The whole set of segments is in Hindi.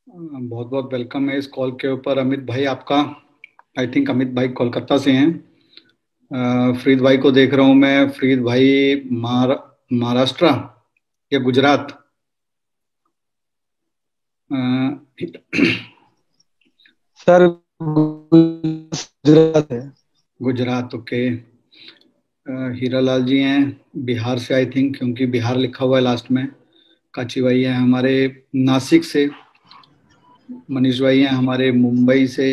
बहुत बहुत वेलकम है इस कॉल के ऊपर अमित भाई आपका। आई थिंक अमित भाई कोलकाता से हैं। फरीद भाई को देख रहा हूँ मैं। फरीद भाई महाराष्ट्र या गुजरात। अ, सर गुजरात है। गुजरात ओके। हीरालाल जी हैं बिहार से आई थिंक, क्योंकि बिहार लिखा हुआ है लास्ट में। काची भाई हैं हमारे नासिक से। मनीष भाई हैं हमारे मुंबई से,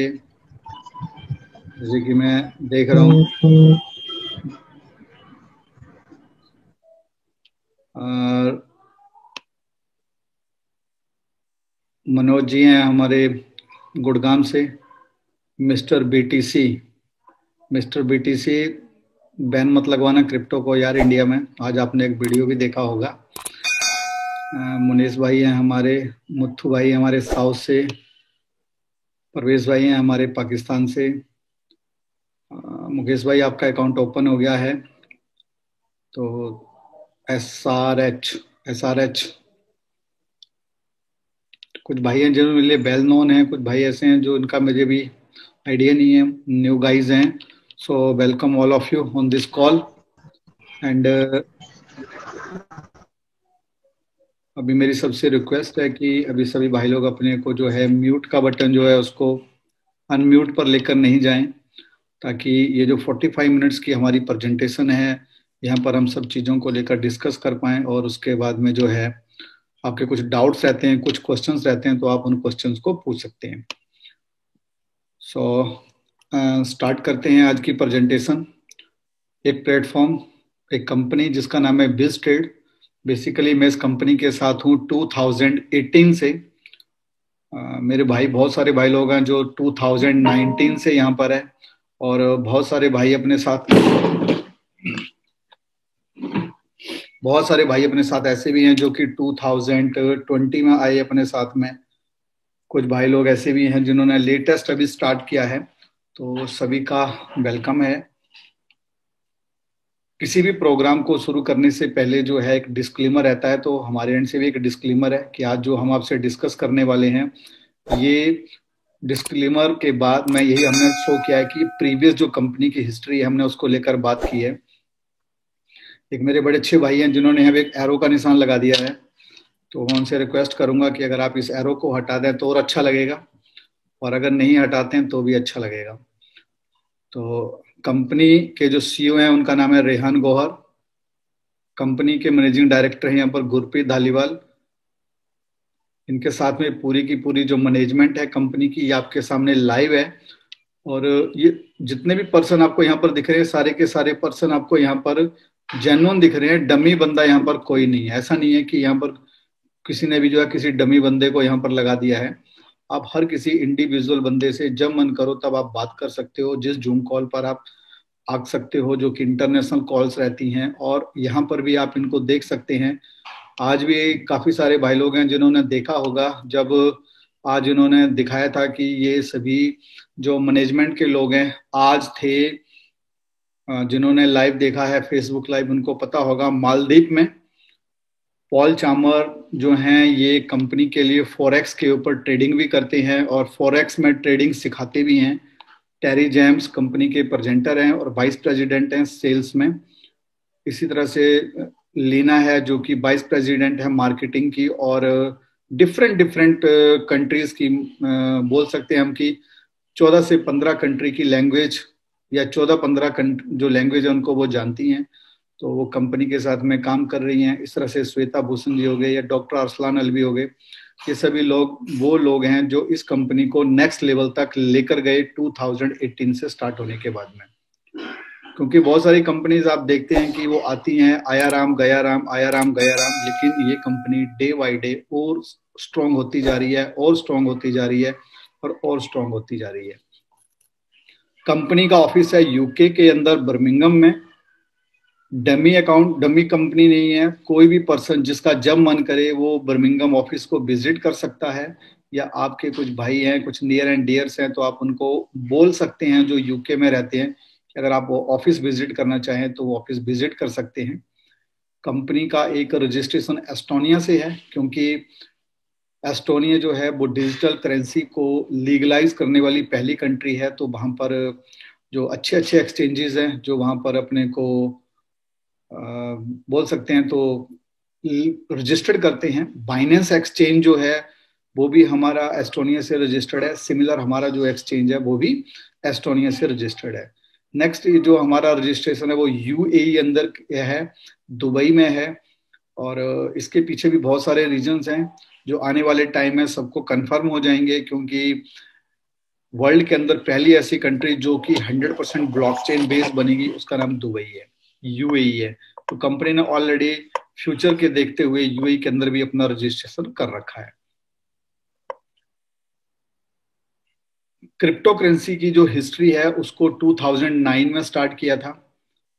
जैसे कि मैं देख रहा हूँ। और मनोज जी हैं हमारे गुड़गांव से। Mister BTC, mister BTC, ban मत लगवाना क्रिप्टो को यार इंडिया में। आज आपने एक वीडियो भी देखा होगा। मुनीष भाई हैं हमारे, मुत्थू भाई हमारे साउथ से, परवेश भाई हैं हमारे पाकिस्तान से। मुकेश भाई आपका अकाउंट ओपन हो गया है तो एस आर एच। कुछ भाई हैं जो मेरे लिए वेल नोन हैं, कुछ भाई ऐसे हैं जो इनका मुझे भी आइडिया नहीं है, न्यू गाइज हैं। So welcome all of you on this call. And अभी मेरी सबसे रिक्वेस्ट है कि अभी सभी भाई लोग अपने को जो है म्यूट का बटन जो है उसको अनम्यूट पर लेकर नहीं जाएं, ताकि ये जो 45 मिनट्स की हमारी प्रेजेंटेशन है यहाँ पर हम सब चीज़ों को लेकर डिस्कस कर पाएं, और उसके बाद में जो है आपके कुछ डाउट्स रहते हैं, कुछ क्वेश्चंस रहते हैं, तो आप उन क्वेश्चंस को पूछ सकते हैं। सो स्टार्ट करते हैं आज की प्रेजेंटेशन। एक प्लेटफॉर्म, एक कंपनी जिसका नाम है बिज ट्रेड। बेसिकली मैं इस कंपनी के साथ हूँ 2018 से। मेरे भाई, बहुत सारे भाई लोग हैं जो 2019 से यहाँ पर है, और बहुत सारे भाई अपने साथ, बहुत सारे भाई अपने साथ ऐसे भी हैं जो कि 2020 में आए अपने साथ में। कुछ भाई लोग ऐसे भी हैं जिन्होंने लेटेस्ट अभी स्टार्ट किया है। तो सभी का वेलकम है। किसी भी प्रोग्राम को शुरू करने से पहले जो है एक डिस्क्लेमर रहता है, तो हमारे एंड से भी एक डिस्क्लेमर है कि आज जो हम आपसे डिस्कस करने वाले हैं, ये डिस्क्लेमर के बाद मैं यही हमने शो किया है कि प्रीवियस जो कंपनी की हिस्ट्री है हमने उसको लेकर बात की है। एक मेरे बड़े अच्छे भाई हैं जिन्होंने यहाँ पे एक एरो का निशान लगा दिया है, तो मैं उनसे रिक्वेस्ट करूंगा कि अगर आप इस एरो को हटा दें तो और अच्छा लगेगा, और अगर नहीं हटाते हैं तो भी अच्छा लगेगा। तो कंपनी के जो सीईओ हैं उनका नाम है रेहान गौहर। कंपनी के मैनेजिंग डायरेक्टर हैं यहाँ पर गुरप्रीत धालीवाल। इनके साथ में पूरी की पूरी जो मैनेजमेंट है कंपनी की, ये आपके सामने लाइव है। और ये जितने भी पर्सन आपको यहाँ पर दिख रहे हैं, सारे के सारे पर्सन आपको यहाँ पर जेन्युइन दिख रहे हैं। डमी बंदा यहाँ पर कोई नहीं है। ऐसा नहीं है कि यहाँ पर किसी ने भी जो है किसी डमी बंदे को यहाँ पर लगा दिया है। आप हर किसी इंडिविजुअल बंदे से जब मन करो तब आप बात कर सकते हो। जिस जूम कॉल पर आप आ सकते हो, जो कि इंटरनेशनल कॉल्स रहती हैं, और यहाँ पर भी आप इनको देख सकते हैं। आज भी काफी सारे भाई लोग हैं जिन्होंने देखा होगा जब आज इन्होंने दिखाया था कि ये सभी जो मैनेजमेंट के लोग हैं आज थे। जिन्होंने लाइव देखा है फेसबुक लाइव, उनको पता होगा मालदीव में पॉल चामर जो हैं, ये कंपनी के लिए फॉरेक्स के ऊपर ट्रेडिंग भी करते हैं और फॉरेक्स में ट्रेडिंग सिखाते भी हैं। टेरी जेम्स कंपनी के प्रेजेंटर हैं और वाइस प्रेसिडेंट हैं सेल्स में। इसी तरह से लीना है जो कि वाइस प्रेसिडेंट है मार्केटिंग की, और डिफरेंट डिफरेंट कंट्रीज की, बोल सकते हैं हम कि 14 से 15 कंट्री की लैंग्वेज, या 14-15 जो लैंग्वेज है उनको वो जानती हैं। तो वो कंपनी के साथ में काम कर रही हैं। इस तरह से श्वेता भूषण जी हो गए या डॉक्टर अरसलान अलवी हो गए, ये सभी लोग वो लोग हैं जो इस कंपनी को नेक्स्ट लेवल तक लेकर गए 2018 से स्टार्ट होने के बाद में। क्योंकि बहुत सारी कंपनीज आप देखते हैं कि वो आती हैं, आया राम गया राम, आया राम गया राम, लेकिन ये कंपनी डे बाय डे और स्ट्रांग होती जा रही है, और स्ट्रांग होती जा रही है, और स्ट्रांग होती जा रही है। कंपनी का ऑफिस है यूके के अंदर बर्मिंगम में। डमी कंपनी नहीं है। कोई भी पर्सन जिसका जब मन करे वो बर्मिंगम ऑफिस को विजिट कर सकता है, या आपके कुछ भाई हैं, कुछ नियर एंड डियर्स हैं, तो आप उनको बोल सकते हैं जो यूके में रहते हैं कि अगर आप वो ऑफिस विजिट करना चाहें तो वो ऑफिस विजिट कर सकते हैं। कंपनी का एक रजिस्ट्रेशन एस्टोनिया से है, क्योंकि एस्टोनिया जो है वो डिजिटल करेंसी को लीगलाइज करने वाली पहली कंट्री है। तो वहाँ पर जो अच्छे अच्छे एक्सचेंजेस हैं जो वहाँ पर अपने को बोल सकते हैं तो रजिस्टर्ड करते हैं। बाइनेंस एक्सचेंज जो है वो भी हमारा एस्टोनिया से रजिस्टर्ड है। सिमिलर हमारा जो एक्सचेंज है वो भी एस्टोनिया से रजिस्टर्ड है। नेक्स्ट जो हमारा रजिस्ट्रेशन है वो यूएई अंदर है, दुबई में है। और इसके पीछे भी बहुत सारे रीजंस हैं जो आने वाले टाइम में सबको कंफर्म हो जाएंगे, क्योंकि वर्ल्ड के अंदर पहली ऐसी कंट्री जो कि 100% ब्लॉकचेन बेस्ड बनेगी उसका नाम दुबई है, यूएई है। तो कंपनी ने ऑलरेडी फ्यूचर के देखते हुए यूएई के अंदर भी अपना रजिस्ट्रेशन कर रखा है। क्रिप्टो करेंसी की जो हिस्ट्री है उसको 2009 में स्टार्ट किया था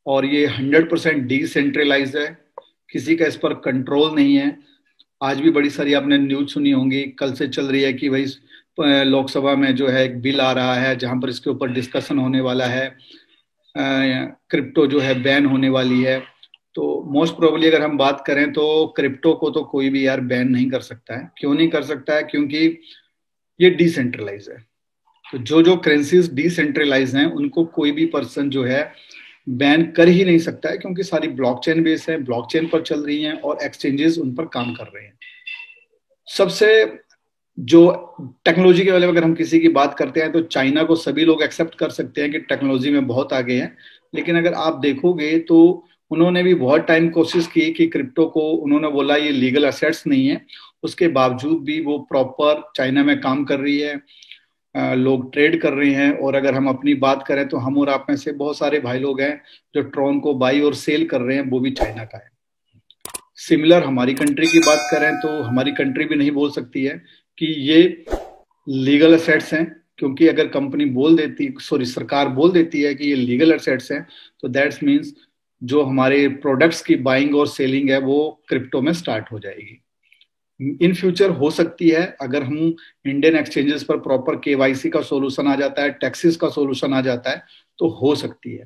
और ये 100% डिसेंट्रलाइज है, किसी का इस पर कंट्रोल नहीं है। आज भी बड़ी सारी आपने न्यूज सुनी होंगी, कल से चल रही है कि भाई लोकसभा में जो है एक बिल आ रहा है जहां पर इसके ऊपर डिस्कशन होने वाला है, क्रिप्टो जो है बैन होने वाली है। तो मोस्ट प्रोबेबली अगर हम बात करें तो क्रिप्टो को तो कोई भी यार बैन नहीं कर सकता है। क्यों नहीं कर सकता है? क्योंकि ये डिसेंट्रलाइज है। तो जो जो करेंसीज डिसेंट्रलाइज हैं उनको कोई भी पर्सन जो है बैन कर ही नहीं सकता है, क्योंकि सारी ब्लॉकचेन बेस है, ब्लॉकचेन पर चल रही हैं और एक्सचेंजेस उन पर काम कर रहे हैं। सबसे जो टेक्नोलॉजी के बारे में अगर हम किसी की बात करते हैं तो चाइना को सभी लोग एक्सेप्ट कर सकते हैं कि टेक्नोलॉजी में बहुत आगे हैं। लेकिन अगर आप देखोगे तो उन्होंने भी बहुत टाइम कोशिश की कि क्रिप्टो को, उन्होंने बोला ये लीगल असेट्स नहीं है, उसके बावजूद भी वो प्रॉपर चाइना में काम कर रही है, लोग ट्रेड कर रहे हैं। और अगर हम अपनी बात करें तो हम और आप में से बहुत सारे भाई लोग हैं जो ट्रॉन को बाई और सेल कर रहे हैं, वो भी चाइना का है। सिमिलर हमारी कंट्री की बात करें तो हमारी कंट्री भी नहीं बोल सकती है कि ये लीगल एसेट्स हैं, क्योंकि अगर कंपनी बोल देती, सॉरी सरकार बोल देती है कि ये लीगल एसेट्स हैं तो दैट्स मीन्स जो हमारे प्रोडक्ट्स की बाइंग और सेलिंग है वो क्रिप्टो में स्टार्ट हो जाएगी। इन फ्यूचर हो सकती है अगर हम इंडियन एक्सचेंजेस पर प्रॉपर केवाईसी का सॉल्यूशन आ जाता है, टैक्सेस का सॉल्यूशन आ जाता है तो हो सकती है।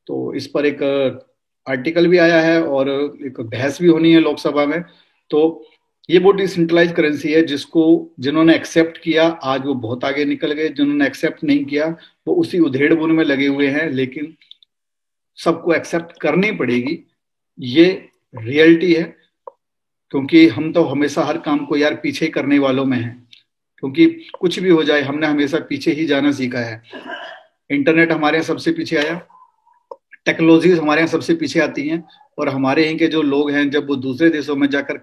तो इस पर एक आर्टिकल भी आया है और एक बहस भी होनी है लोकसभा में। तो ये वो डिसेंट्रलाइज करेंसी है जिसको जिन्होंने एक्सेप्ट किया आज वो बहुत आगे निकल गए, जिन्होंने एक्सेप्ट नहीं किया वो उसी उधेड़ बुन में लगे हुए हैं। लेकिन सबको एक्सेप्ट करनी पड़ेगी, ये रियलिटी है, क्योंकि हम तो हमेशा हर काम को यार पीछे करने वालों में हैं। क्योंकि कुछ भी हो जाए हमने हमेशा पीछे ही जाना सीखा है। इंटरनेट हमारे यहाँ सबसे पीछे आया, टेक्नोलॉजीज हमारे यहाँ सबसे पीछे आती हैं, और हमारे यहाँ के जो लोग हैं जब वो दूसरे देशों में जाकर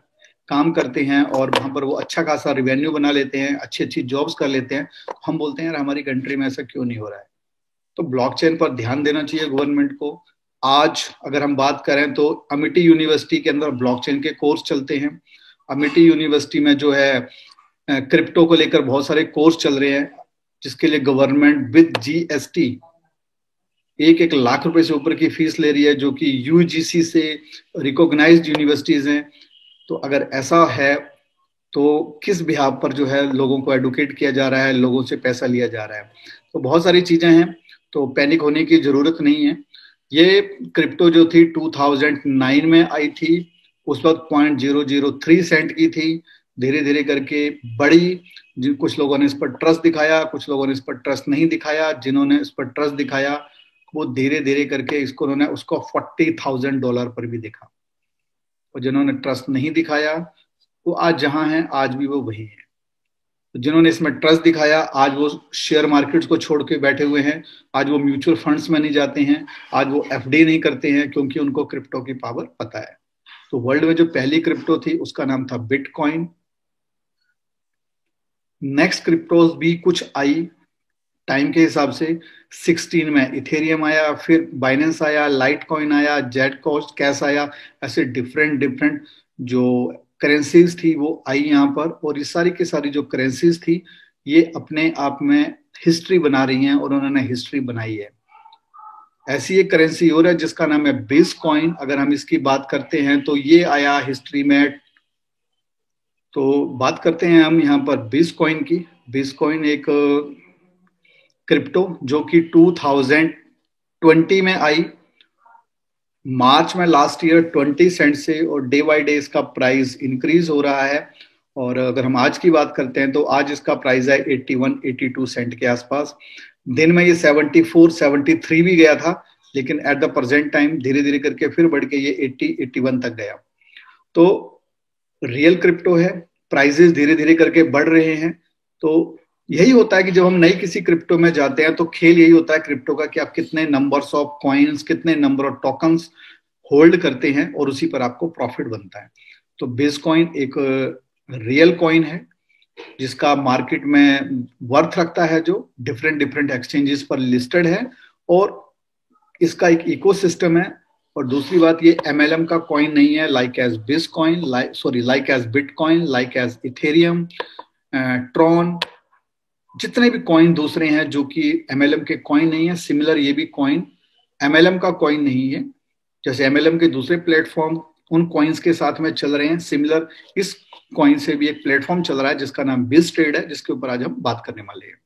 काम करते हैं और वहां पर वो अच्छा खासा रिवेन्यू बना लेते हैं, अच्छी अच्छी जॉब्स कर लेते हैं, तो हम बोलते हैं यार हमारी कंट्री में ऐसा क्यों नहीं हो रहा है। तो ब्लॉकचेन पर ध्यान देना चाहिए गवर्नमेंट को। आज अगर हम बात करें तो अमिटी यूनिवर्सिटी के अंदर ब्लॉकचेन के कोर्स चलते हैं। अमिटी यूनिवर्सिटी में जो है क्रिप्टो को लेकर बहुत सारे कोर्स चल रहे हैं, जिसके लिए गवर्नमेंट विद जीएसटी 1-1 लाख रुपए से ऊपर की फीस ले रही है, जो कि यूजीसी से रिकॉग्नाइज्ड यूनिवर्सिटीज हैं। तो अगर ऐसा है तो किस बिहाफ पर जो है लोगों को एडुकेट किया जा रहा है, लोगों से पैसा लिया जा रहा है। तो बहुत सारी चीजें हैं, तो पैनिक होने की जरूरत नहीं है। ये क्रिप्टो जो थी 2009 में आई थी, उस वक्त 0.003 सेंट की थी, धीरे धीरे करके बढ़ी। कुछ लोगों ने इस पर ट्रस्ट दिखाया, कुछ लोगों ने इस पर ट्रस्ट नहीं दिखाया। जिन्होंने इस पर ट्रस्ट दिखाया वो धीरे धीरे करके इसको उन्होंने उसको $40,000 पर भी देखा, और जिन्होंने ट्रस्ट नहीं दिखाया वो आज जहां हैं आज भी वो वही है। तो जिन्होंने इसमें ट्रस्ट दिखाया आज वो शेयर मार्केट्स को छोड़ के बैठे हुए हैं, आज वो म्यूचुअल फंड्स में नहीं जाते हैं, आज वो एफडी नहीं करते हैं, क्योंकि उनको क्रिप्टो की पावर पता है। तो वर्ल्ड में जो पहली क्रिप्टो थी उसका नाम था बिटकॉइन। नेक्स्ट क्रिप्टोज भी कुछ आई टाइम के हिसाब से। 16 में इथेरियम आया, फिर बाइनेंस आया, लाइट कॉइन आया, जेट कॉस्ट कैश आया। ऐसे डिफरेंट डिफरेंट जो करेंसीज थी वो आई यहाँ पर, और ये सारी की सारी जो करेंसीज थी ये अपने आप में हिस्ट्री बना रही हैं और उन्होंने हिस्ट्री बनाई है। ऐसी एक करेंसी और है जिसका नाम है बिटकॉइन। अगर हम इसकी बात करते हैं तो ये आया हिस्ट्री में। तो बात करते हैं हम यहाँ पर बिटकॉइन की। बिटकॉइन एक क्रिप्टो जो कि 2020 में आई, मार्च में लास्ट ईयर 20 सेंट से, और डे बाय डे इसका प्राइस इंक्रीज हो रहा है। और अगर हम आज की बात करते हैं तो आज इसका प्राइस है 81-82 सेंट के आसपास। दिन में ये 74-73 भी गया था, लेकिन एट द प्रेजेंट टाइम धीरे धीरे करके फिर बढ़ के ये 80-81 तक गया। तो रियल क्रिप्टो है, प्राइजेस धीरे धीरे करके बढ़ रहे हैं। तो यही होता है कि जब हम नई किसी क्रिप्टो में जाते हैं तो खेल यही होता है क्रिप्टो का कि आप कितने नंबर्स ऑफ कॉइन्स, कितने नंबर ऑफ टोकन्स होल्ड करते हैं और उसी पर आपको प्रॉफिट बनता है। तो बिटकॉइन एक रियल कॉइन है जिसका मार्केट में वर्थ रखता है, जो डिफरेंट डिफरेंट एक्सचेंजेस पर लिस्टेड है और इसका एक इकोसिस्टम है। और दूसरी बात, ये एमएलएम का कॉइन नहीं है, like as bitcoin, like as bitcoin, like as Ethereum, Tron, जितने भी कॉइन दूसरे हैं जो कि एमएलएम के कॉइन नहीं है, सिमिलर ये भी कॉइन एमएलएम का कॉइन नहीं है। जैसे एमएलएम के दूसरे प्लेटफॉर्म उन कॉइन्स के साथ में चल रहे हैं, सिमिलर इस कॉइन से भी एक प्लेटफॉर्म चल रहा है जिसका नाम बिटस्ट्रेड है, जिसके ऊपर आज हम बात करने वाले हैं।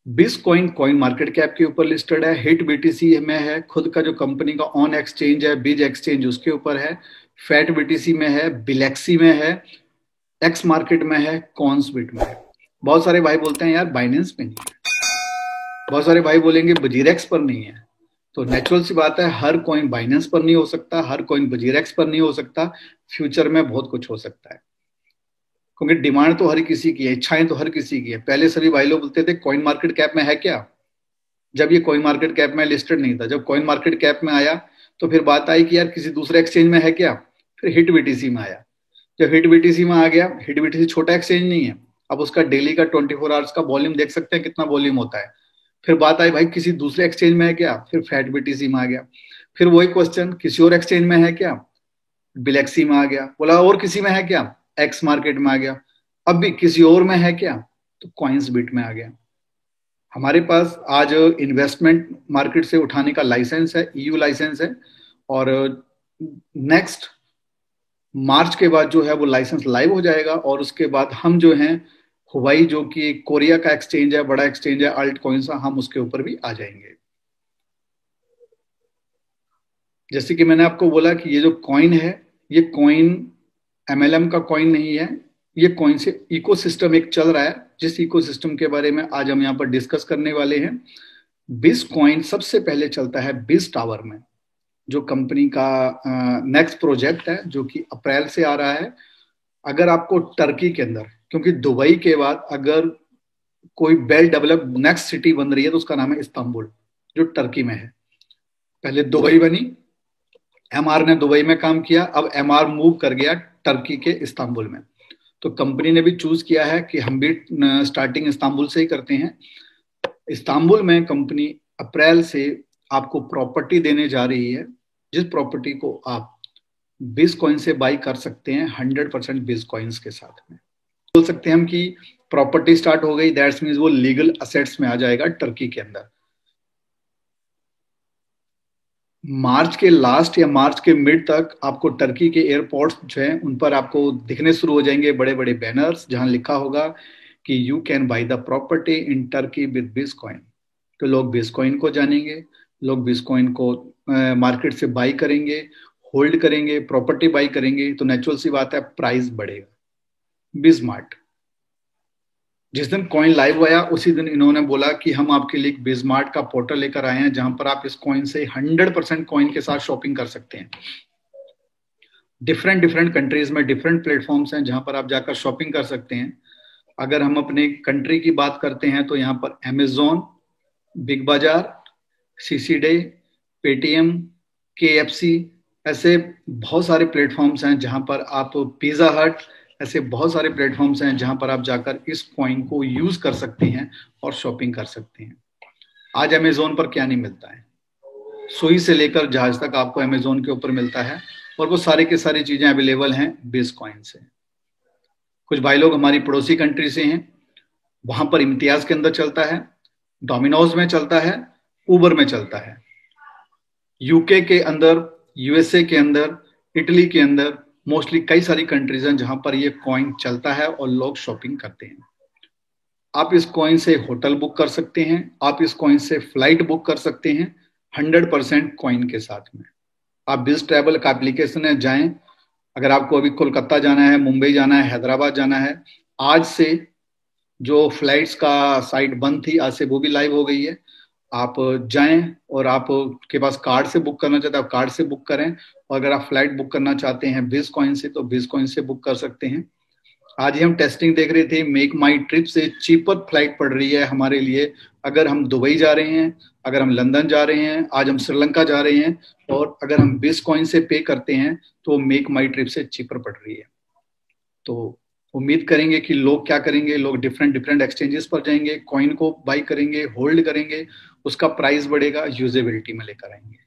बिटकॉइन कॉइन मार्केट कैप के ऊपर लिस्टेड है, हिट बीटीसी में है, खुद का जो कंपनी का ऑन एक्सचेंज है बिज एक्सचेंज उसके ऊपर है, फैट बीटीसी में है, बिलेक्सी में है, एक्स मार्केट में है, कॉन्सबिट में है। बहुत सारे भाई बोलते हैं यार बाइनेंस में नहीं है, बहुत सारे भाई बोलेंगे बजीरेक्स पर नहीं है। तो नेचुरल सी बात है, हर कॉइन बाइनेंस पर नहीं हो सकता, हर कॉइन बजीरेक्स पर नहीं हो सकता, फ्यूचर में बहुत कुछ हो सकता है, क्योंकि डिमांड तो हर किसी की है, इच्छाएं तो हर किसी की है। पहले सभी भाई लोग बोलते थे कॉइन मार्केट कैप में है क्या, जब ये कॉइन मार्केट कैप में लिस्टेड नहीं था। जब कॉइन मार्केट कैप में आया तो फिर बात आई कि यार किसी दूसरे एक्सचेंज में है क्या, फिर हिट बीटीसी में आया। जब हिट बीटीसी में आ गया, हिट बीटीसी छोटा एक्सचेंज नहीं है, अब उसका डेली का 24 आवर्स का वॉल्यूम देख सकते हैं कितना वॉल्यूम होता है। फिर बात आई भाई किसी दूसरे एक्सचेंज में है क्या, फिर फैट बीटीसी में आ गया। फिर वही क्वेश्चन, किसी और एक्सचेंज में है क्या, बिलेक्सी में आ गया। बोला और किसी में है क्या, एक्स मार्केट में आ गया। अब भी किसी और में है क्या, तो कॉइन्स बिट में आ गया। हमारे पास आज इन्वेस्टमेंट मार्केट से उठाने का लाइसेंस है, ईयू लाइसेंस है, और नेक्स्ट मार्च के बाद जो है वो लाइसेंस लाइव हो जाएगा। और उसके बाद हम जो हैं हुवाई, जो कि कोरिया का एक्सचेंज है, बड़ा एक्सचेंज है अल्ट कॉइन्स का, हम उसके ऊपर भी आ जाएंगे। जैसे कि मैंने आपको बोला कि ये जो कॉइन है, ये कॉइन एमएलएम का कॉइन नहीं है, ये कॉइन से इकोसिस्टम एक चल रहा है, जिस इकोसिस्टम के बारे में आज हम यहाँ पर डिस्कस करने वाले हैं। बिस कॉइन सबसे पहले चलता है बिस टावर में, जो कंपनी का नेक्स्ट प्रोजेक्ट है, जो कि अप्रैल से आ रहा है। अगर आपको टर्की के अंदर, क्योंकि दुबई के बाद अगर कोई वेल डेवलप नेक्स्ट सिटी बन रही है तो उसका नाम है इस्तांबुल, जो टर्की में है। पहले दुबई बनी, एमआर ने दुबई में काम किया, अब एमआर मूव कर गया टर्की के इस्तांबुल में। तो कंपनी ने भी चूज किया है कि हम भी स्टार्टिंग इस्तांबुल से ही करते हैं। इस्तांबुल में कंपनी अप्रैल से आपको प्रॉपर्टी देने जा रही है, जिस प्रॉपर्टी को आप बिटकॉइन से बाई कर सकते हैं 100% बिटकॉइंस के साथ में। बोल सकते हैं हम कि प्रॉपर्टी स्टार्ट हो गई, दैट्स मीन्स वो लीगल असेट्स में आ जाएगा टर्की के अंदर। मार्च के लास्ट या मार्च के मिड तक आपको टर्की के एयरपोर्ट्स जो हैं उन पर आपको दिखने शुरू हो जाएंगे बड़े बड़े बैनर्स, जहां लिखा होगा कि you can buy the property in Turkey with bitcoin. तो लोग बिटकॉइन को जानेंगे, लोग बिटकॉइन को मार्केट से बाई करेंगे, होल्ड करेंगे, प्रॉपर्टी बाई करेंगे, तो नेचुरल सी बात है प्राइस बढ़ेगा। बिजमार्ट, जिस दिन कॉइन लाइव आया उसी दिन इन्होंने बोला कि हम आपके लिए बिजमार्ट का पोर्टल लेकर आए हैं, जहां पर आप इस कॉइन से 100% कॉइन के साथ शॉपिंग कर सकते हैं। डिफरेंट डिफरेंट कंट्रीज में डिफरेंट प्लेटफॉर्म्स हैं जहां पर आप जाकर शॉपिंग कर सकते हैं। अगर हम अपने कंट्री की बात करते हैं तो यहाँ पर अमेजोन, बिग बाजार, सीसीडे, पेटीएम, केएफसी, ऐसे बहुत सारे प्लेटफॉर्म्स हैं जहां पर आप, पिज्जा हट, ऐसे बहुत सारे प्लेटफॉर्म्स हैं जहां पर आप जाकर इस कॉइन को यूज कर सकते हैं और शॉपिंग कर सकते हैं। आज अमेजोन पर क्या नहीं मिलता है, सुई से लेकर जहाज तक आपको अमेजोन के ऊपर मिलता है, और वो सारी की सारी चीजें अवेलेबल हैं बिटकॉइन से। कुछ भाई लोग हमारी पड़ोसी कंट्री से हैं, वहां पर इम्तियाज के अंदर चलता है, डोमिनोज में चलता है, उबर में चलता है। यूके के अंदर, यूएसए के अंदर, इटली के अंदर, मोस्टली कई सारी कंट्रीज हैं जहां पर ये कॉइन चलता है और लोग शॉपिंग करते हैं। आप इस कॉइन से होटल बुक कर सकते हैं, आप इस कॉइन से फ्लाइट बुक कर सकते हैं 100% कॉइन के साथ में। आप बिज ट्रैवल का एप्लीकेशन है, जाएं, अगर आपको अभी कोलकाता जाना है, मुंबई जाना है, हैदराबाद जाना है, आज से जो फ्लाइट्स का साइट बंद थी, आज से वो भी लाइव हो गई है। आप जाएं, और आप के पास कार्ड से बुक करना चाहते हैं आप कार्ड से बुक करें, और अगर आप फ्लाइट बुक करना चाहते हैं बिज कॉइन से तो बिज कॉइन से बुक कर सकते हैं। आज ही हम टेस्टिंग देख रहे थे, मेक माई ट्रिप से चीपर फ्लाइट पड़ रही है हमारे लिए। अगर हम दुबई जा रहे हैं, अगर हम लंदन जा रहे हैं, आज हम श्रीलंका जा रहे हैं, और अगर हम बिज कॉइन से पे करते हैं तो मेक माई ट्रिप से चीपर पड़ रही है। तो उम्मीद करेंगे कि लोग क्या करेंगे, लोग डिफरेंट डिफरेंट एक्सचेंजेस पर जाएंगे, कॉइन को बाई करेंगे, होल्ड करेंगे, उसका प्राइस बढ़ेगा, यूजेबिलिटी में लेकर आएंगे।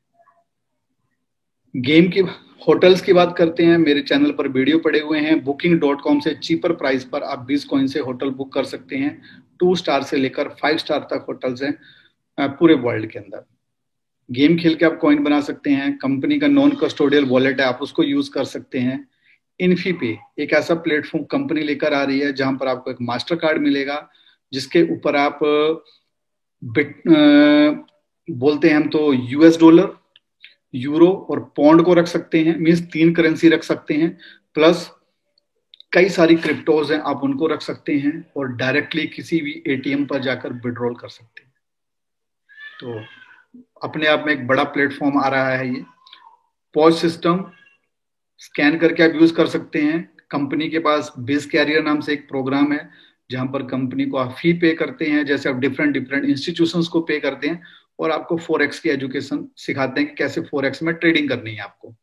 गेम की होटल्स की बात करते हैं, मेरे चैनल पर वीडियो पड़े हुए हैं। Booking.com से चीपर प्राइस पर आप 20 कॉइन से होटल बुक कर सकते हैं। 2 स्टार से लेकर 5 स्टार तक होटल्स हैं पूरे वर्ल्ड के अंदर। गेम खेल के आप कॉइन बना सकते हैं। कंपनी का नॉन कस्टोडियल वॉलेट है, आप उसको यूज कर सकते हैं। इन्फीपे एक ऐसा प्लेटफॉर्म कंपनी लेकर आ रही है जहां पर आपको एक मास्टर कार्ड मिलेगा, जिसके ऊपर आप बोलते हैं हम तो US डॉलर, यूरो और पौंड को रख सकते हैं, मीन्स 3 करेंसी रख सकते हैं, प्लस कई सारी क्रिप्टोज हैं, आप उनको रख सकते हैं, और डायरेक्टली किसी भी ATM पर जाकर विड्रॉल कर सकते हैं। तो अपने आप में एक बड़ा प्लेटफॉर्म आ रहा है ये। पॉज सिस्टम स्कैन करके आप यूज कर सकते हैं। कंपनी के पास बिज कैरियर नाम से एक प्रोग्राम है, जहां पर कंपनी को आप फी पे करते हैं, जैसे आप डिफरेंट डिफरेंट इंस्टीट्यूशंस को पे करते हैं, और आपको फॉरेक्स की एजुकेशन सिखाते हैं कि कैसे फॉरेक्स में ट्रेडिंग करनी है आपको।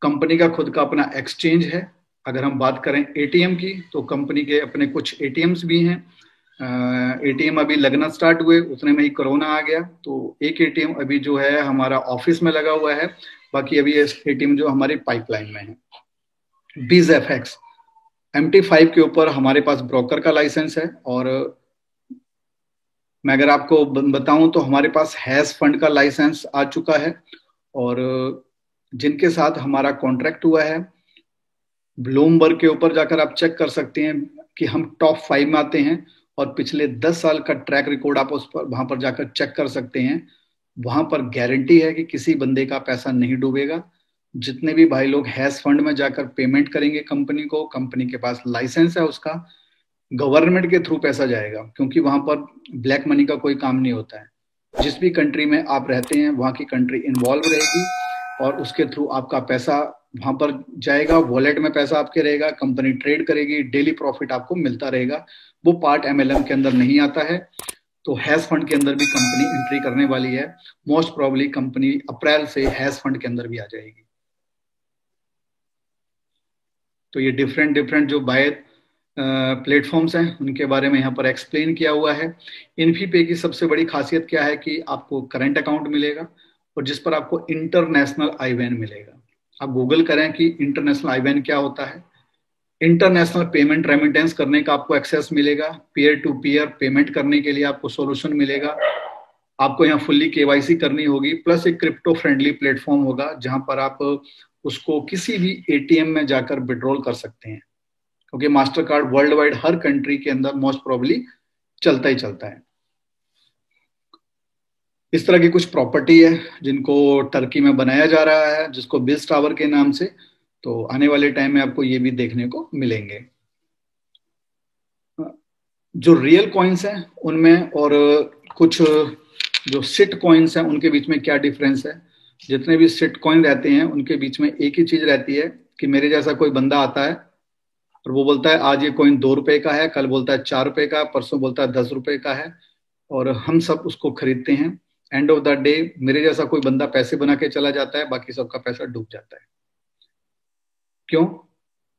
कंपनी का खुद का अपना एक्सचेंज है। अगर हम बात करें ATM की, तो कंपनी के अपने कुछ ATMs भी हैं। ATM अभी लगना स्टार्ट हुए, उतने में ही कोरोना आ गया, तो एक ATM अभी जो है हमारा ऑफिस में लगा हुआ है, बाकी अभी ATM जो हमारी पाइपलाइन में है। BizFX MT5 के ऊपर हमारे पास ब्रोकर का लाइसेंस है, और मैं अगर आपको बताऊं तो हमारे पास हैश फंड का लाइसेंस आ चुका है, और जिनके साथ हमारा कॉन्ट्रैक्ट हुआ है, ब्लूमबर्ग के ऊपर जाकर आप चेक कर सकते हैं कि हम टॉप 5 में आते हैं, और पिछले 10 साल का ट्रैक रिकॉर्ड आप उस पर वहां पर जाकर चेक कर सकते हैं। वहां पर गारंटी है कि किसी बंदे का पैसा नहीं डूबेगा। जितने भी भाई लोग हैश फंड में जाकर पेमेंट करेंगे कंपनी को, कंपनी के पास लाइसेंस है उसका, गवर्नमेंट के थ्रू पैसा जाएगा, क्योंकि वहां पर ब्लैक मनी का कोई काम नहीं होता है। जिस भी कंट्री में आप रहते हैं वहां की कंट्री इन्वॉल्व रहेगी, और उसके थ्रू आपका पैसा वहां पर जाएगा, वॉलेट में पैसा आपके रहेगा, कंपनी ट्रेड करेगी, डेली प्रॉफिट आपको मिलता रहेगा। वो पार्ट MLM के अंदर नहीं आता है। तो हैश फंड के अंदर भी कंपनी एंट्री करने वाली है। मोस्ट प्रोबेबली कंपनी अप्रैल से हैश फंड के अंदर भी आ जाएगी। तो ये डिफरेंट डिफरेंट जो बायर प्लेटफॉर्म्स हैं उनके बारे में यहाँ पर एक्सप्लेन किया हुआ है। इन्फीपे की सबसे बड़ी खासियत क्या है कि आपको करंट अकाउंट मिलेगा, और जिस पर आपको इंटरनेशनल IBAN मिलेगा। आप गूगल करें कि इंटरनेशनल IBAN क्या होता है। इंटरनेशनल पेमेंट रेमिटेंस करने का आपको एक्सेस मिलेगा, पीयर टू पीयर पेमेंट करने के लिए आपको सोल्यूशन मिलेगा। आपको यहाँ फुल्ली KYC करनी होगी, प्लस एक क्रिप्टो फ्रेंडली प्लेटफॉर्म होगा जहां पर आप उसको किसी भी ATM में जाकर विड्रॉल कर सकते हैं, क्योंकि मास्टर कार्ड वर्ल्ड वाइड हर कंट्री के अंदर मोस्ट प्रोबेबली चलता ही चलता है। इस तरह की कुछ प्रॉपर्टी है जिनको टर्की में बनाया जा रहा है, जिसको बिज टावर के नाम से। तो आने वाले टाइम में आपको ये भी देखने को मिलेंगे। जो रियल कॉइन्स हैं उनमें, और कुछ जो सिट कॉइन्स हैं उनके बीच में क्या डिफरेंस है। जितने भी सिट कॉइन रहते हैं उनके बीच में एक ही चीज रहती है कि मेरे जैसा कोई बंदा आता है और वो बोलता है आज ये कॉइन 2 रुपए का है, कल बोलता है 4 रुपए का, परसों बोलता है 10 रुपए का है, और हम सब उसको खरीदते हैं। एंड ऑफ द डे मेरे जैसा कोई बंदा पैसे बना के चला जाता है, बाकी सबका पैसा डूब जाता है। क्यों?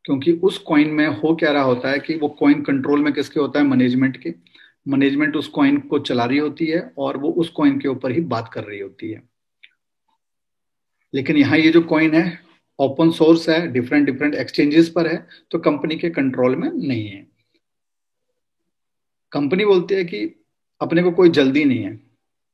क्योंकि उस कॉइन में हो क्या रहा होता है कि वो कॉइन कंट्रोल में किसके होता है, मैनेजमेंट के। मैनेजमेंट उस कॉइन को चला रही होती है और वो उस कॉइन के ऊपर ही बात कर रही होती है। लेकिन यहाँ ये जो कॉइन है ओपन सोर्स है, डिफरेंट डिफरेंट एक्सचेंजेस पर है, तो कंपनी के कंट्रोल में नहीं है। कंपनी बोलती है कि अपने को कोई जल्दी नहीं है।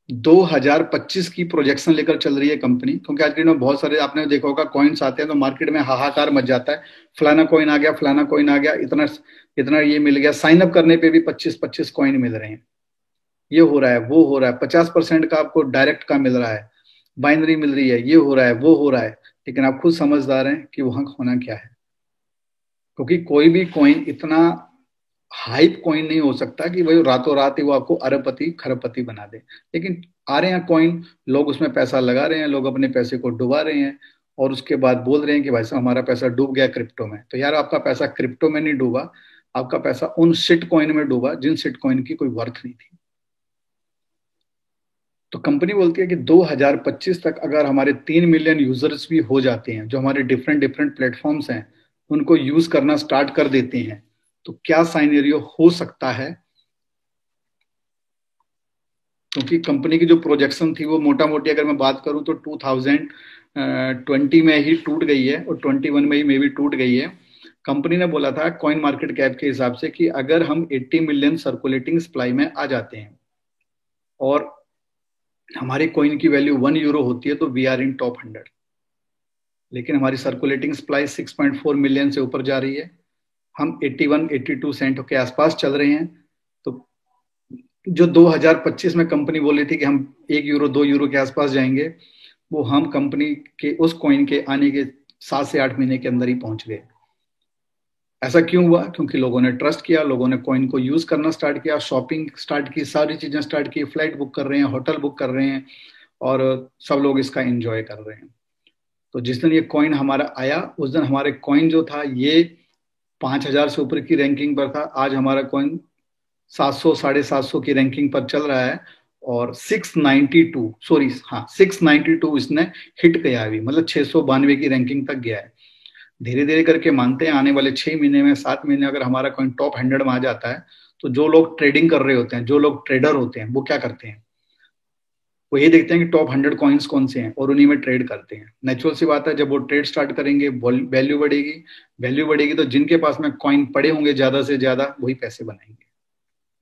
2025 की प्रोजेक्शन लेकर चल रही है कंपनी, क्योंकि आज के दिन में बहुत सारे आपने देखा होगा कॉइन्स आते हैं तो मार्केट में हाहाकार मच जाता है। फलाना कॉइन आ गया, फलाना कॉइन आ गया, इतना इतना ये मिल गया। साइन अप करने पे भी 25-25 कॉइन मिल रहे हैं। ये हो रहा है, वो हो रहा है, 50% का आपको डायरेक्ट का मिल रहा है, बाइनरी मिल रही है, ये हो रहा है, वो हो रहा है। लेकिन आप खुद समझदार हैं कि वहां होना क्या है, क्योंकि कोई भी कॉइन इतना हाइप कॉइन नहीं हो सकता कि भाई रातों रात ही वो आपको अरबपति खरबपति बना दे। लेकिन आ रहे हैं कॉइन, लोग उसमें पैसा लगा रहे हैं, लोग अपने पैसे को डुबा रहे हैं, और उसके बाद बोल रहे हैं कि भाई साहब हमारा पैसा डूब गया क्रिप्टो में। तो यार आपका पैसा क्रिप्टो में नहीं डूबा, आपका पैसा उन शिट कॉइन में डूबा जिन शिट कॉइन की कोई वर्थ नहीं थी। तो कंपनी बोलती है कि 2025 तक अगर हमारे 3 मिलियन यूजर्स भी हो जाते हैं, जो हमारे डिफरेंट डिफरेंट प्लेटफॉर्म्स हैं उनको यूज करना स्टार्ट कर देते हैं, तो क्या साइनेरियो हो सकता है। क्योंकि कंपनी की जो प्रोजेक्शन थी वो मोटा मोटी अगर मैं बात करूं तो 2020 में ही टूट गई है, और 21 में ही मे भी टूट गई है। कंपनी ने बोला था कॉइन मार्केट कैप के हिसाब से कि अगर हम 80 मिलियन सर्कुलेटिंग सप्लाई में आ जाते हैं और हमारे कॉइन की वैल्यू 1 यूरो होती है तो वी आर इन टॉप 100। लेकिन हमारी सर्कुलेटिंग सप्लाई 6.4 मिलियन से ऊपर जा रही है, हम 81-82 सेंट के आसपास चल रहे हैं। तो जो 2025 में कंपनी बोल रही थी कि हम 1 यूरो 2 यूरो के आसपास जाएंगे, वो हम कंपनी के उस कॉइन के आने के 7 से 8 महीने के अंदर ही पहुंच गए। ऐसा क्यों हुआ? क्योंकि लोगों ने ट्रस्ट किया, लोगों ने कॉइन को यूज करना स्टार्ट किया, शॉपिंग स्टार्ट की, सारी चीजें स्टार्ट की, फ्लाइट बुक कर रहे हैं, होटल बुक कर रहे हैं, और सब लोग इसका एंजॉय कर रहे हैं। तो जिस दिन ये कॉइन हमारा आया उस दिन हमारे कॉइन जो था ये 5,000 से ऊपर की रैंकिंग पर था। आज हमारा कॉइन 700 750 की रैंकिंग पर चल रहा है, और 692, सॉरी हाँ 692 इसने हिट किया अभी, मतलब 692 की रैंकिंग तक गया है। धीरे धीरे करके मानते हैं आने वाले 6 महीने में, 7 महीने अगर हमारा कॉइन टॉप 100 में आ जाता है, तो जो लोग ट्रेडिंग कर रहे होते हैं, जो लोग ट्रेडर होते हैं, वो क्या करते हैं? वो ये देखते हैं कि टॉप 100 कॉइन्स कौन से हैं और उन्हीं में ट्रेड करते हैं। नेचुरल सी बात है, जब वो ट्रेड स्टार्ट करेंगे वैल्यू बढ़ेगी, वैल्यू बढ़ेगी तो जिनके पास में कॉइन पड़े होंगे ज्यादा से ज्यादा वही पैसे बनाएंगे।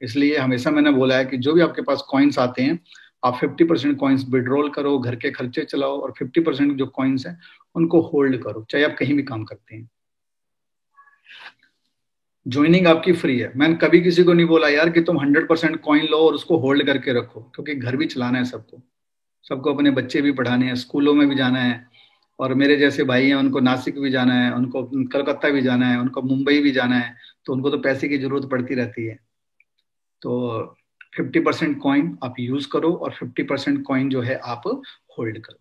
इसलिए हमेशा मैंने बोला है कि जो भी आपके पास कॉइन्स आते हैं, आप 50% कॉइन्स विड्रॉल करो, घर के खर्चे चलाओ, और 50% जो कॉइन्स हैं उनको होल्ड करो, चाहे आप कहीं भी काम करते हैं। ज्वाइनिंग आपकी फ्री है। मैंने कभी किसी को नहीं बोला यार कि तुम 100% कॉइन लो और उसको होल्ड करके रखो, क्योंकि घर भी चलाना है सबको, सबको अपने बच्चे भी पढ़ाने हैं, स्कूलों में भी जाना है, और मेरे जैसे भाई हैं उनको नासिक भी जाना है, उनको कलकत्ता भी जाना है, उनको मुंबई भी जाना है, तो उनको तो पैसे की जरूरत पड़ती रहती है। तो 50% कॉइन आप यूज करो और 50% कॉइन जो है आप होल्ड करो।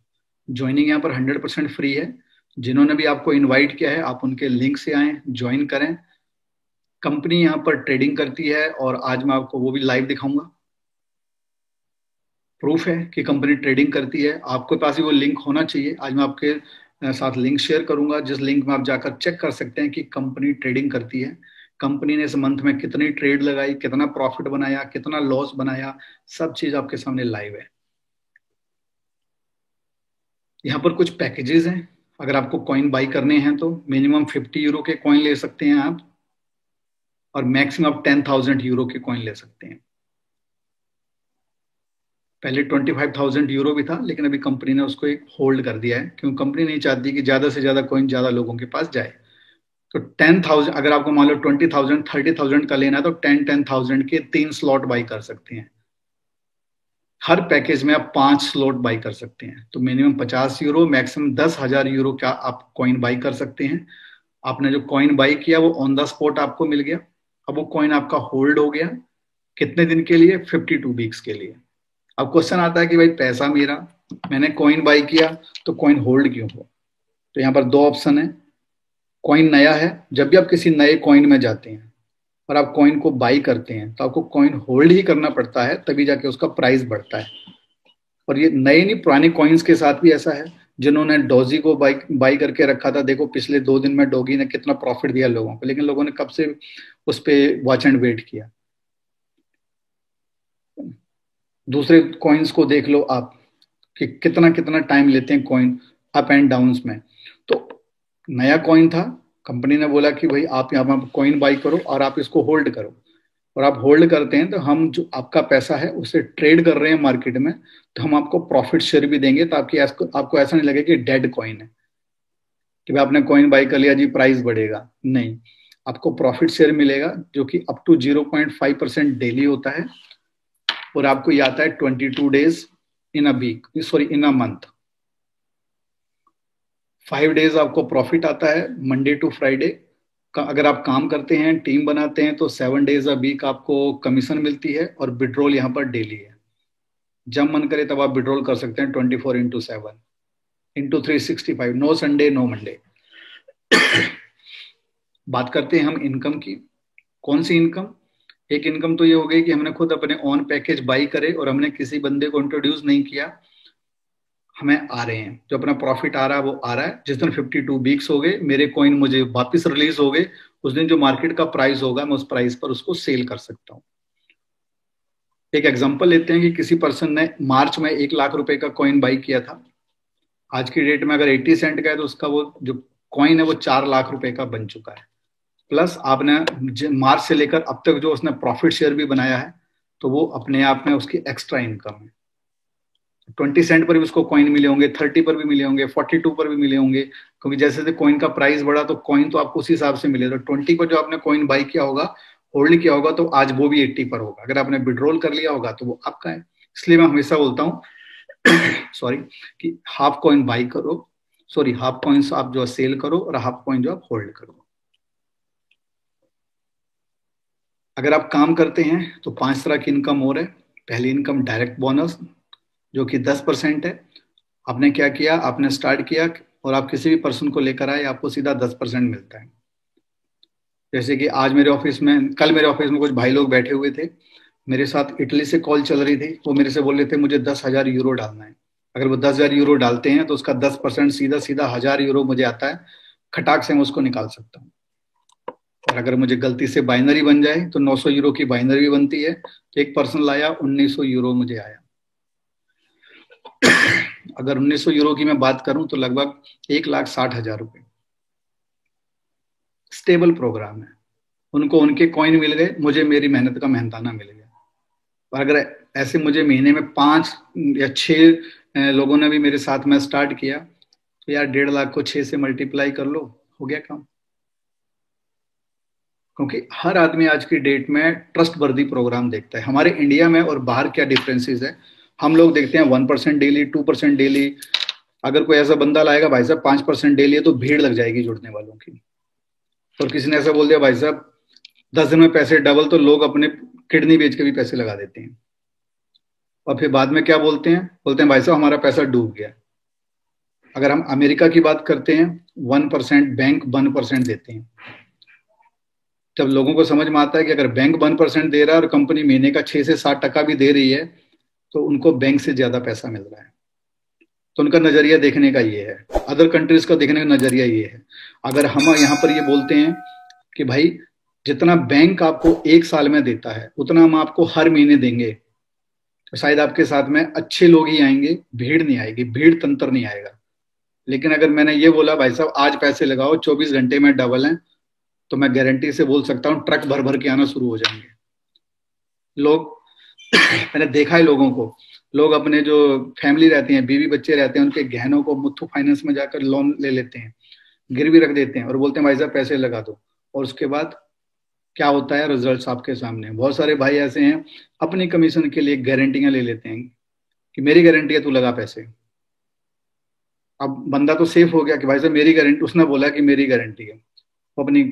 ज्वाइनिंग यहाँ पर 100% फ्री है। जिन्होंने भी आपको इनवाइट किया है आप उनके लिंक से आए, ज्वाइन करें। कंपनी यहाँ पर ट्रेडिंग करती है, और आज मैं आपको वो भी लाइव दिखाऊंगा। प्रूफ है कि कंपनी ट्रेडिंग करती है। आपके पास ही वो लिंक होना चाहिए। आज मैं आपके साथ लिंक शेयर करूंगा, जिस लिंक में आप जाकर चेक कर सकते हैं कि कंपनी ट्रेडिंग करती है। कंपनी ने इस मंथ में कितनी ट्रेड लगाई, कितना प्रॉफिट बनाया, कितना लॉस बनाया, सब चीज आपके सामने लाइव है। यहाँ पर कुछ पैकेजेस हैं। अगर आपको कॉइन बाई करने हैं तो मिनिमम 50 यूरो के कॉइन ले सकते हैं आप, और मैक्सिमम आप 10,000 यूरो के कॉइन ले सकते हैं। पहले 25,000 यूरो भी था, लेकिन अभी कंपनी ने उसको एक होल्ड कर दिया है, क्योंकि कंपनी नहीं चाहती कि ज्यादा से ज्यादा कॉइन ज्यादा लोगों के पास जाए। तो 10,000, अगर आपको मान लो 20,000 30,000 का लेना है तो 10,000 के 3 स्लॉट बाई कर सकते हैं। हर पैकेज में आप 5 स्लॉट बाई कर सकते हैं। तो मिनिमम 50 यूरो, मैक्सिमम 10,000 यूरो का आप कॉइन बाई कर सकते हैं। आपने जो कॉइन बाई किया वो ऑन द स्पॉट आपको मिल गया। अब वो कॉइन आपका होल्ड हो गया। कितने दिन के लिए? 52 वीक्स के लिए। अब क्वेश्चन आता है कि भाई पैसा मेरा, मैंने कॉइन बाई किया तो कॉइन होल्ड क्यों हो? तो यहाँ पर दो ऑप्शन है। कॉइन नया है, जब भी आप किसी नए कॉइन में जाते हैं और आप कॉइन को बाई करते हैं तो आपको कॉइन होल्ड ही करना पड़ता है, तभी जाके उसका प्राइस बढ़ता है। और ये नए नहीं, पुराने कॉइन्स के साथ भी ऐसा है। जिन्होंने डॉजी को बाई बाई करके रखा था, देखो पिछले 2 दिन में डॉगी ने कितना प्रॉफिट दिया लोगों को, लेकिन लोगों ने कब से उस पर वॉच एंड वेट किया। दूसरे कॉइन्स को देख लो आप कि कितना कितना टाइम लेते हैं कॉइन अप एंड डाउन्स में। तो नया कॉइन था, कंपनी ने बोला कि भाई आप यहाँ पर कॉइन बाई करो और आप इसको होल्ड करो, और आप होल्ड करते हैं तो हम जो आपका पैसा है उसे ट्रेड कर रहे हैं मार्केट में, तो हम आपको प्रॉफिट शेयर भी देंगे, तो आपको ऐसा नहीं लगे कि डेड कॉइन है, कि भाई आपने कॉइन बाई कर लिया जी प्राइस बढ़ेगा। नहीं, आपको प्रॉफिट शेयर मिलेगा जो कि अप टू 0.5% डेली होता है, और आपको ये आता है 22 days in a week, sorry in a month. 5 days आपको प्रॉफिट आता है, मंडे टू फ्राइडे। अगर आप काम करते हैं, टीम बनाते हैं, तो 7 डेज अ वीक आपको कमीशन मिलती है, और विड्रॉल यहाँ पर डेली है। जब मन करे तब आप विड्रॉल कर सकते हैं, 24/7 into 365, no Sunday no Monday. बात करते हैं हम इनकम की। कौन सी इनकम? एक इनकम तो ये हो गई कि हमने खुद अपने ऑन पैकेज बाई करे और हमने किसी बंदे को इंट्रोड्यूस नहीं किया, हमें आ रहे हैं, जो अपना प्रॉफिट आ रहा है वो आ रहा है। जिस दिन 52 वीक्स हो गए, मेरे कॉइन मुझे वापस रिलीज हो गए, उस दिन जो मार्केट का प्राइस होगा मैं उस प्राइस पर उसको सेल कर सकता हूँ। एक एग्जांपल लेते हैं कि किसी पर्सन ने मार्च में 1 लाख रुपए का कॉइन बाई किया था। आज की डेट में अगर 80 सेंट का है तो उसका वो जो कॉइन है वो 4 लाख रुपए का बन चुका है। प्लस आपने मार्च से लेकर अब तक जो उसने प्रॉफिट शेयर भी बनाया है, तो वो अपने आप में उसकी एक्स्ट्रा इनकम है। 20 सेंट पर भी उसको कॉइन मिले होंगे, 30 पर भी मिले होंगे, 42 पर भी मिले होंगे, क्योंकि जैसे जैसे कॉइन का प्राइस बढ़ा तो कॉइन तो आपको उसी हिसाब से मिले। तो 20 पर जो आपने कॉइन बाई किया होगा, होल्ड किया होगा, तो आज वो भी 80 पर होगा। अगर आपने विड्रॉल कर लिया होगा तो वो आपका है। इसलिए मैं हमेशा बोलता हूँ सॉरी, कि हाफ कॉइन बाई करो, सॉरी हाफ कॉइन्स आप जो सेल करो और हाफ कॉइन जो आप होल्ड करो। अगर आप काम करते हैं तो 5 तरह की इनकम और है। पहली इनकम डायरेक्ट बोनस, जो कि 10% है। आपने क्या किया, आपने स्टार्ट किया और आप किसी भी पर्सन को लेकर आए, आपको सीधा 10% मिलता है। जैसे कि आज मेरे ऑफिस में, कल मेरे ऑफिस में कुछ भाई लोग बैठे हुए थे, मेरे साथ इटली से कॉल चल रही थी। वो मेरे से बोल रहे थे मुझे 10,000 यूरो डालना है। अगर वो 10,000 यूरो डालते हैं तो उसका 10% सीधा सीधा 1,000 यूरो मुझे आता है, खटाक से मैं उसको निकाल सकता हूँ। और अगर मुझे गलती से बाइनरी बन जाए तो 900 यूरो की बाइनरी भी बनती है। तो एक पर्सन लाया, 1900 यूरो मुझे आया। अगर 1900 यूरो की मैं बात करूं तो लगभग 1,60,000 रुपए। स्टेबल प्रोग्राम है। उनको उनके कॉइन मिल गए, मुझे मेरी मेहनत का मेहनताना मिल गया। और अगर ऐसे मुझे महीने में 5 या 6 लोगों ने भी मेरे साथ में स्टार्ट किया, तो यार 1.5 लाख को 6 से मल्टीप्लाई कर लो, हो गया काम। क्योंकि हर आदमी आज की डेट में ट्रस्ट वर्दी प्रोग्राम देखता है। हमारे इंडिया में और बाहर क्या डिफरेंसेस है, हम लोग देखते हैं 1% डेली, 2% डेली। अगर कोई ऐसा बंदा लाएगा भाई साहब 5% डेली है, तो भीड़ लग जाएगी जुड़ने वालों की। और किसी ने ऐसा बोल दिया भाई साहब 10 दिन में पैसे डबल, तो लोग अपने किडनी बेच के भी पैसे लगा देते हैं। और फिर बाद में क्या बोलते हैं, बोलते हैं भाई साहब हमारा पैसा डूब गया। अगर हम अमेरिका की बात करते हैं, 1% बैंक 1% देते हैं। जब लोगों को समझ में आता है कि अगर बैंक 1% दे रहा है और कंपनी महीने का 6 से 7 टका भी दे रही है, तो उनको बैंक से ज्यादा पैसा मिल रहा है। तो उनका नजरिया देखने का ये है। अदर कंट्रीज का देखने का नजरिया ये है। अगर हम यहाँ पर ये बोलते हैं कि भाई जितना बैंक आपको एक साल में देता है उतना हम आपको हर महीने देंगे, तो शायद आपके साथ में अच्छे लोग ही आएंगे, भीड़ नहीं आएगी, भीड़ तंत्र नहीं आएगा। लेकिन अगर मैंने ये बोला भाई साहब आज पैसे लगाओ 24 घंटे में डबल है, तो मैं गारंटी से बोल सकता हूँ ट्रक भर भर के आना शुरू हो जाएंगे लोग। मैंने देखा है लोगों को, लोग अपने जो फैमिली रहती हैं, बीवी बच्चे रहते हैं, उनके गहनों को मुथ्थू फाइनेंस में जाकर लोन ले लेते हैं, गिरवी रख देते हैं और बोलते हैं भाई साहब पैसे लगा दो। और उसके बाद क्या होता है, रिजल्ट्स आपके सामने। बहुत सारे भाई ऐसे हैं अपनी कमीशन के लिए गारंटियां ले लेते हैं कि मेरी गारंटी है, तू लगा पैसे। अब बंदा तो सेफ हो गया कि भाई साहब मेरी गारंटी, उसने बोला कि मेरी गारंटी है। वो अपनी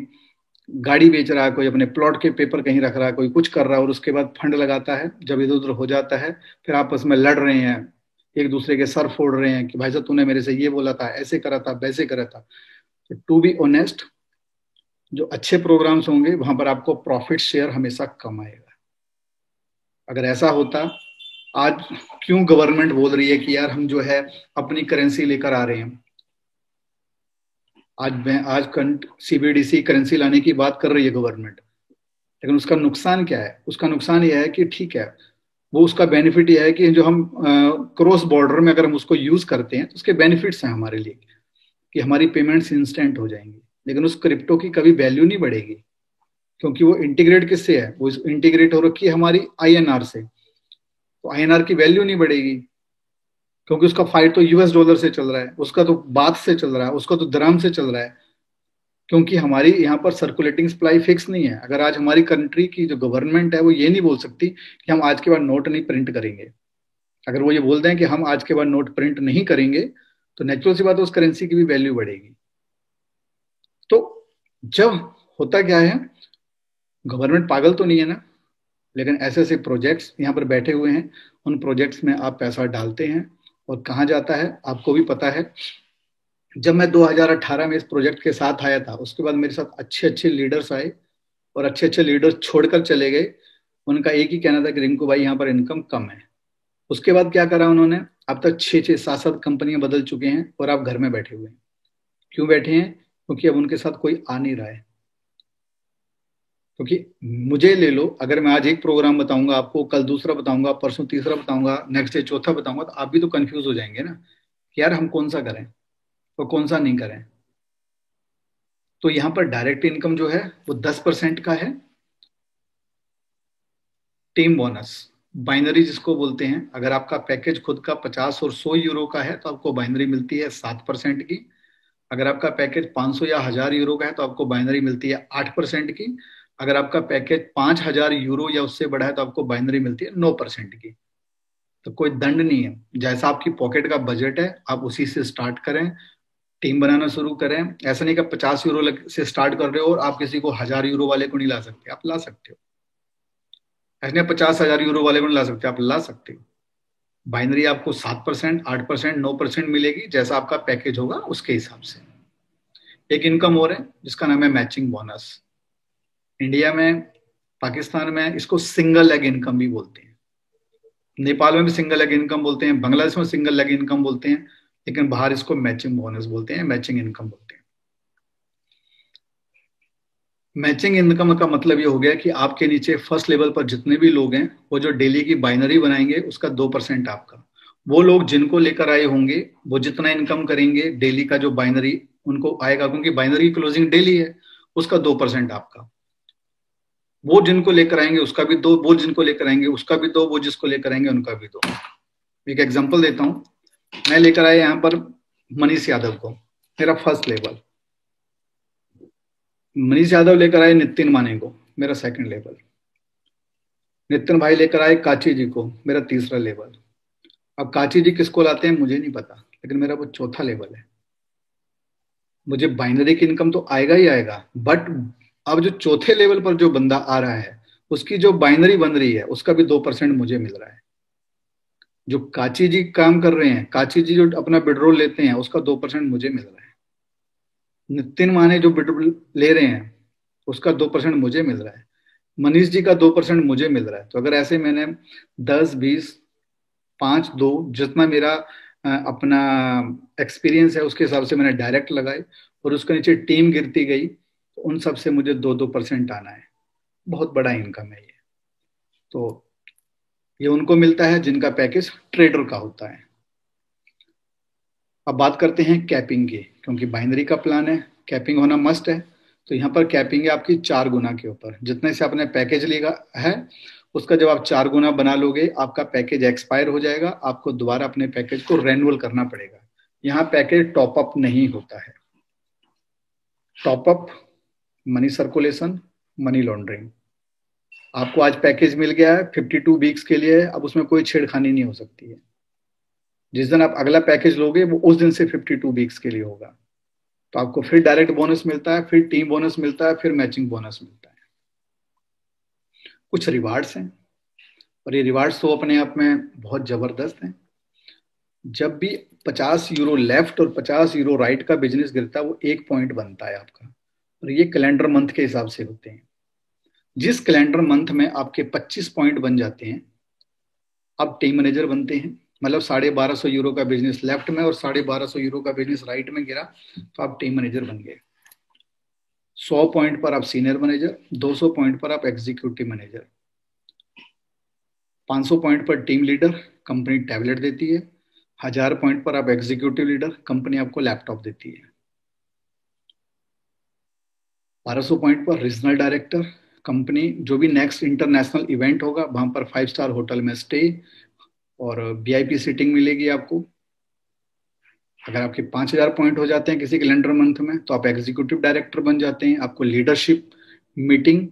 गाड़ी बेच रहा है, कोई अपने प्लॉट के पेपर कहीं रख रहा है, कोई कुछ कर रहा है, और उसके बाद फंड लगाता है। जब इधर उधर हो जाता है, फिर आपस में लड़ रहे हैं, एक दूसरे के सर फोड़ रहे हैं कि भाई साहब तूने मेरे से ये बोला था, ऐसे करा था, वैसे करा था। टू बी ऑनेस्ट, जो अच्छे प्रोग्राम्स होंगे वहां पर आपको प्रॉफिट शेयर हमेशा कम आएगा। अगर ऐसा होता, आज क्यों गवर्नमेंट बोल रही है कि यार हम जो है अपनी करेंसी लेकर आ रहे हैं। आज सीबीडीसी करेंसी लाने की बात कर रही है गवर्नमेंट, लेकिन उसका नुकसान क्या है? उसका नुकसान यह है कि ठीक है, वो उसका बेनिफिट यह है कि जो हम क्रॉस बॉर्डर में अगर हम उसको यूज करते हैं तो उसके बेनिफिट्स हैं हमारे लिए, कि हमारी पेमेंट्स इंस्टेंट हो जाएंगी। लेकिन उस क्रिप्टो की कभी वैल्यू नहीं बढ़ेगी, क्योंकि वो इंटीग्रेट किससे है, वो इंटीग्रेट हो रखी है हमारी आईएनआर से। तो आईएनआर की वैल्यू नहीं बढ़ेगी, क्योंकि उसका फाइट तो यूएस डॉलर से चल रहा है, उसका तो बात से चल रहा है, उसका तो दराम से चल रहा है। क्योंकि हमारी यहाँ पर सर्कुलेटिंग सप्लाई फिक्स नहीं है। अगर आज हमारी कंट्री की जो गवर्नमेंट है वो ये नहीं बोल सकती कि हम आज के बाद नोट नहीं प्रिंट करेंगे, अगर वो ये बोल दें कि हम आज के बाद नोट प्रिंट नहीं करेंगे, तो नेचुरल सी बात है उस करेंसी की भी वैल्यू बढ़ेगी। तो जब होता क्या है, गवर्नमेंट पागल तो नहीं है ना, लेकिन ऐसे ऐसे प्रोजेक्ट्स यहाँ पर बैठे हुए हैं, उन प्रोजेक्ट्स में आप पैसा डालते हैं और कहाँ जाता है आपको भी पता है। जब मैं 2018 में इस प्रोजेक्ट के साथ आया था, उसके बाद मेरे साथ अच्छे अच्छे लीडर्स आए और अच्छे अच्छे लीडर्स छोड़कर चले गए। उनका एक ही कहना था कि रिंकू भाई यहाँ पर इनकम कम है। उसके बाद क्या करा उन्होंने, अब तक 6 6 7 7 कंपनियां बदल चुके हैं और आप घर में बैठे हुए हैं। क्यों बैठे हैं? क्योंकि अब उनके साथ कोई आ नहीं रहा है। क्योंकि मुझे ले लो, अगर मैं आज एक प्रोग्राम बताऊंगा आपको, कल दूसरा बताऊंगा, परसों तीसरा बताऊंगा, नेक्स्ट डे चौथा बताऊंगा, तो आप भी तो कंफ्यूज हो जाएंगे ना कि यार हम कौन सा करें और कौन सा नहीं करें। तो यहाँ पर डायरेक्ट इनकम जो है वो 10% का है। टीम बोनस, बाइनरी जिसको बोलते हैं, अगर आपका पैकेज खुद का 50 और 100 यूरो का है तो आपको बाइनरी मिलती है 7% की। अगर आपका पैकेज 500 या 1000 यूरो का है तो आपको बाइनरी मिलती है 8% की। अगर आपका पैकेज 5000 यूरो या उससे बड़ा है तो आपको बाइनरी मिलती है 9% की। तो कोई दंड नहीं है, जैसा आपकी पॉकेट का बजट है आप उसी से स्टार्ट करें, टीम बनाना शुरू करें। ऐसा नहीं कि 50 यूरो से स्टार्ट कर रहे हो और आप किसी को 1000 यूरो वाले को नहीं ला सकते, आप ला सकते हो। ऐसे 50 हजार यूरो वाले को नहीं ला सकते, आप ला सकते हो। बाइनरी आपको 7% 8% 9% मिलेगी, जैसा आपका पैकेज होगा उसके हिसाब से। एक इनकम और है जिसका नाम है मैचिंग बोनस। इंडिया में, पाकिस्तान में इसको सिंगल लेग इनकम भी बोलते हैं। नेपाल में भी सिंगल लेग इनकम बोलते हैं, बांग्लादेश में सिंगल लेग इनकम बोलते हैं, लेकिन बाहर इसको मैचिंग बोनस बोलते हैं, मैचिंग इनकम बोलते हैं। मैचिंग इनकम का मतलब ये हो गया कि आपके नीचे फर्स्ट लेवल पर जितने भी लोग हैं, वो जो डेली की बाइनरी बनाएंगे उसका 2% आपका। वो लोग जिनको लेकर आए होंगे वो जितना इनकम करेंगे डेली का जो बाइनरी उनको आएगा, क्योंकि बाइनरी क्लोजिंग डेली है, उसका 2% आपका। वो जिनको लेकर आएंगे उसका भी दो, वो जिनको लेकर आएंगे उसका भी दो, वो जिसको लेकर आएंगे उनका भी दो। एक एग्जांपल देता हूं, मैं लेकर आया यहाँ पर मनीष यादव को, मेरा फर्स्ट लेवल। मनीष यादव लेकर आए नितिन माने को, मेरा सेकंड लेवल। नितिन भाई लेकर आए काची जी को, मेरा तीसरा लेवल। अब काची जी किसको लाते हैं मुझे नहीं पता, लेकिन मेरा वो चौथा लेवल है। मुझे बाइनरी की इनकम तो आएगा ही आएगा, बट अब जो चौथे लेवल पर जो बंदा आ रहा है उसकी जो बाइनरी बन रही है उसका भी 2% मुझे मिल रहा है। जो काची जी काम कर रहे हैं, काची जी जो अपना बिडरोल लेते हैं उसका 2% मुझे मिल रहा है। नितिन माने जो बिडरोल ले रहे हैं उसका 2% मुझे मिल रहा है। मनीष जी का 2% मुझे मिल रहा है। तो अगर ऐसे मैंने 10 20 5 2 जितना मेरा अपना एक्सपीरियंस है उसके हिसाब से मैंने डायरेक्ट लगाए और उसके नीचे टीम गिरती गई, तो उन सब से मुझे 2% आना है। बहुत बड़ा इनकम है ये। तो ये उनको मिलता है जिनका पैकेज ट्रेडर का होता है। अब बात करते हैं कैपिंग की, क्योंकि बाइनरी का प्लान है, कैपिंग होना मस्ट है। तो यहाँ पर कैपिंग है आपकी 4 गुना के ऊपर, जितने से आपने पैकेज लिया है उसका जब आप 4 गुना बना लोगे आपका पैकेज एक्सपायर हो जाएगा, आपको दोबारा अपने पैकेज को रेन्युअल करना पड़ेगा। यहाँ पैकेज टॉपअप नहीं होता है। Top up, money circulation, money laundering. आपको आज पैकेज मिल गया है 52 वीक्स के लिए, अब उसमें कोई छेड़खानी नहीं हो सकती है। जिस दिन आप अगला पैकेज लोगे वो उस दिन से 52 वीक्स के लिए होगा। तो आपको फिर डायरेक्ट बोनस मिलता है, फिर टीम बोनस मिलता है, फिर मैचिंग बोनस मिलता है। कुछ रिवार्ड्स हैं और ये रिवार्ड्स तो अपने आप में बहुत जबरदस्त हैं। जब भी 50 यूरो लेफ्ट और 50 यूरो राइट का बिजनेस गिरता है वो 1 पॉइंट बनता है आपका, और ये कैलेंडर मंथ के हिसाब से होते हैं। जिस कैलेंडर मंथ में आपके 25 पॉइंट बन जाते हैं आप टीम मैनेजर बनते हैं। मतलब 1250 यूरो का बिजनेस लेफ्ट में और 1250 यूरो का बिजनेस राइट में गिरा तो आप टीम मैनेजर बन गए। 100 पॉइंट पर आप सीनियर मैनेजर, 200 पॉइंट पर आप एग्जीक्यूटिव मैनेजर, 500 पॉइंट पर टीम लीडर, कंपनी टैबलेट देती है। 1000 पॉइंट पर आप एग्जीक्यूटिव लीडर, कंपनी आपको लैपटॉप देती है। 1200 पॉइंट पर रीजनल डायरेक्टर, कंपनी जो भी नेक्स्ट इंटरनेशनल इवेंट होगा वहां पर 5 स्टार होटल में स्टे और वीआईपी सीटिंग मिलेगी आपको। अगर आपके 5000 पॉइंट हो जाते हैं किसी कैलेंडर मंथ में तो आप एग्जीक्यूटिव डायरेक्टर बन जाते हैं, आपको लीडरशिप मीटिंग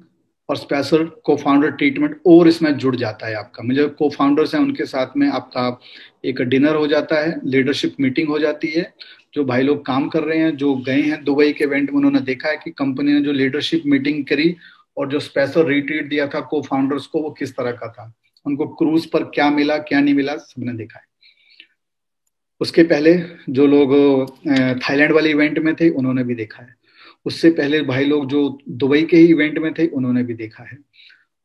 और स्पेशल को फाउंडर ट्रीटमेंट और इसमें जुड़ जाता है आपका। मुझे को फाउंडर्स हैं उनके साथ में आपका एक डिनर हो जाता है, लीडरशिप मीटिंग हो जाती है। जो भाई लोग काम कर रहे हैं, जो गए हैं दुबई के इवेंट में, उन्होंने देखा है कि कंपनी ने जो लीडरशिप मीटिंग करी और जो स्पेशल रिट्रीट दिया था को फाउंडर्स को, वो किस तरह का था, उनको क्रूज पर क्या मिला क्या नहीं मिला, सबने देखा है। उसके पहले जो लोग थाईलैंड वाले इवेंट में थे उन्होंने भी देखा है। उससे पहले भाई लोग जो दुबई के ही इवेंट में थे उन्होंने भी देखा है।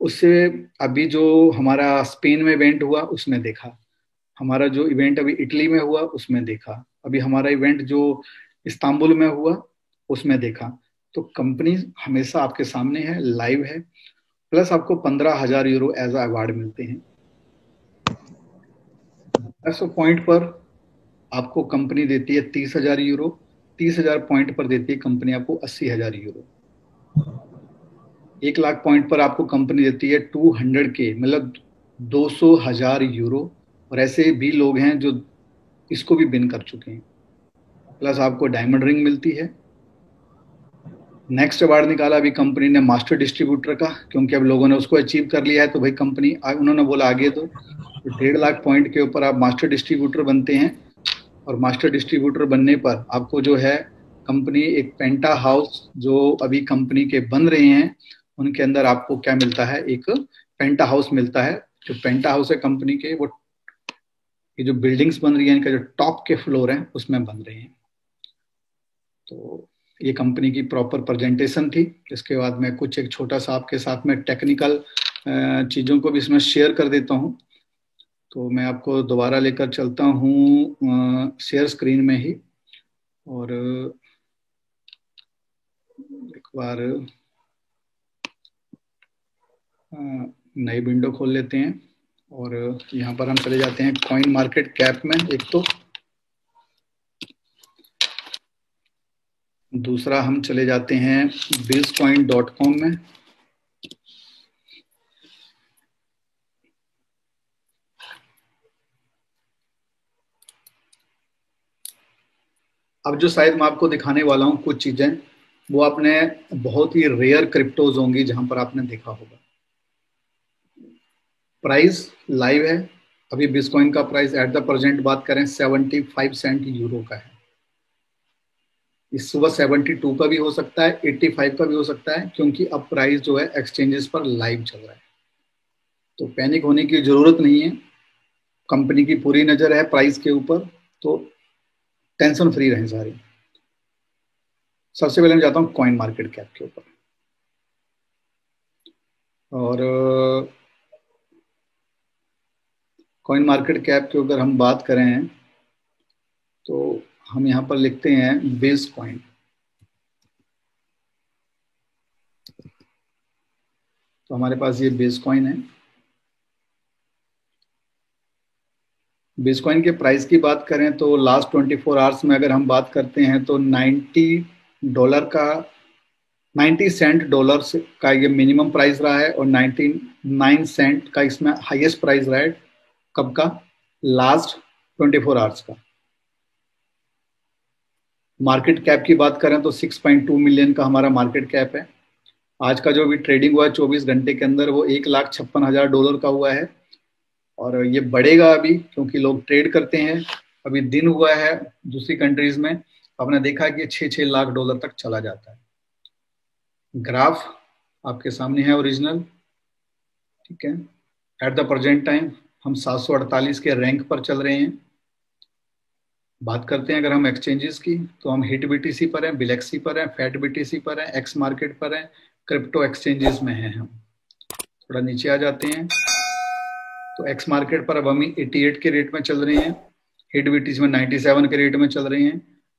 उससे अभी जो हमारा स्पेन में इवेंट हुआ उसमें देखा, हमारा जो इवेंट अभी इटली में हुआ उसमें देखा, अभी हमारा इवेंट जो इस्तांबुल में हुआ उसमें देखा। तो कंपनी हमेशा आपके सामने है, लाइव है। प्लस आपको 15,000 यूरो एज अवार्ड मिलते हैं। 100 पॉइंट पर आपको कंपनी देती है 30,000 यूरो। 30,000 पॉइंट पर देती है कंपनी आपको 80,000 यूरो। 1 लाख पॉइंट पर आपको कंपनी देती है 200K, मतलब 200,000 यूरो। और ऐसे भी लोग हैं जो इसको भी विन कर चुके हैं। प्लस आपको डायमंड रिंग मिलती है। नेक्स्ट अवार्ड निकाला अभी कंपनी ने मास्टर डिस्ट्रीब्यूटर का, क्योंकि अब लोगों ने उसको अचीव कर लिया है तो भाई कंपनी उन्होंने बोला आगे तो 1.5 लाख पॉइंट के ऊपर आप मास्टर डिस्ट्रीब्यूटर बनते हैं। और मास्टर डिस्ट्रीब्यूटर बनने पर आपको जो है कंपनी एक पेंटा हाउस जो अभी कंपनी के बन रहे हैं उनके अंदर आपको क्या मिलता है, एक पेंटा हाउस मिलता है। जो पेंटा हाउस है कंपनी के, वो ये जो बिल्डिंग्स बन रही है इनका जो टॉप के फ्लोर है उसमें बन रहे हैं। तो ये कंपनी की प्रॉपर प्रेजेंटेशन थी। इसके बाद मैं कुछ एक छोटा सा आपके साथ में टेक्निकल चीज़ों को भी इसमें शेयर कर देता हूँ। तो मैं आपको दोबारा लेकर चलता हूँ शेयर स्क्रीन में ही, और एक बार नई विंडो खोल लेते हैं। और यहाँ पर हम चले जाते हैं कॉइन मार्केट कैप में एक तो, दूसरा हम चले जाते हैं bizcoin.com में। अब जो शायद मैं आपको दिखाने वाला हूँ कुछ चीजें, वो आपने बहुत ही रेयर क्रिप्टोज होंगी जहां पर आपने देखा होगा। प्राइस लाइव है। अभी बिटकॉइन का प्राइस एट द प्रेजेंट बात करें 75 सेंट यूरो का है। इस सुबह 72 का भी हो सकता है, 85 का भी हो सकता है, क्योंकि अब प्राइस जो है एक्सचेंजेस पर लाइव चल रहा है। तो पैनिक होने की जरूरत नहीं है। कंपनी की पूरी नजर है प्राइस के ऊपर, तो टेंशन फ्री रहें सारे। सबसे पहले मैं जाता हूँ कॉइन मार्केट कैप के ऊपर। और कॉइन मार्केट कैप के अगर हम बात करें तो हम यहाँ पर लिखते हैं बेस कॉइन। तो हमारे पास ये बेस कॉइन है। बेस कॉइन के प्राइस की बात करें तो लास्ट 24 आवर्स में अगर हम बात करते हैं तो $90 का, 90 सेंट डॉलर का ये मिनिमम प्राइस रहा है, और 99 सेंट का इसमें हाईएस्ट प्राइस रहा है। कब का? लास्ट 24 आवर्स का। मार्केट कैप की बात करें तो 6.2 मिलियन का हमारा मार्केट कैप है। आज का जो भी ट्रेडिंग हुआ है 24 घंटे के अंदर, वो $1,56,000 का हुआ है। और ये बढ़ेगा अभी, क्योंकि लोग ट्रेड करते हैं। अभी दिन हुआ है दूसरी कंट्रीज में, आपने देखा कि 6-6 लाख डॉलर तक चला जाता है। ग्राफ आपके सामने है ओरिजिनल, ठीक है। एट द प्रेजेंट टाइम हम 748 के रैंक पर चल रहे हैं। बात करते हैं अगर हम एक्सचेंजेस की, तो हम हिट बीटीसी पर हैं, बिलेक्सी पर हैं, फैट बीटीसी पर हैं, एक्स मार्केट पर हैं, क्रिप्टो एक्सचेंजेस में हैं। हम थोड़ा नीचे आ जाते हैं तो एक्स मार्केट पर अब हम 88 के रेट में चल रहे हैं। हिट बीटीसी में 97 के रेट में चल रहे हैं।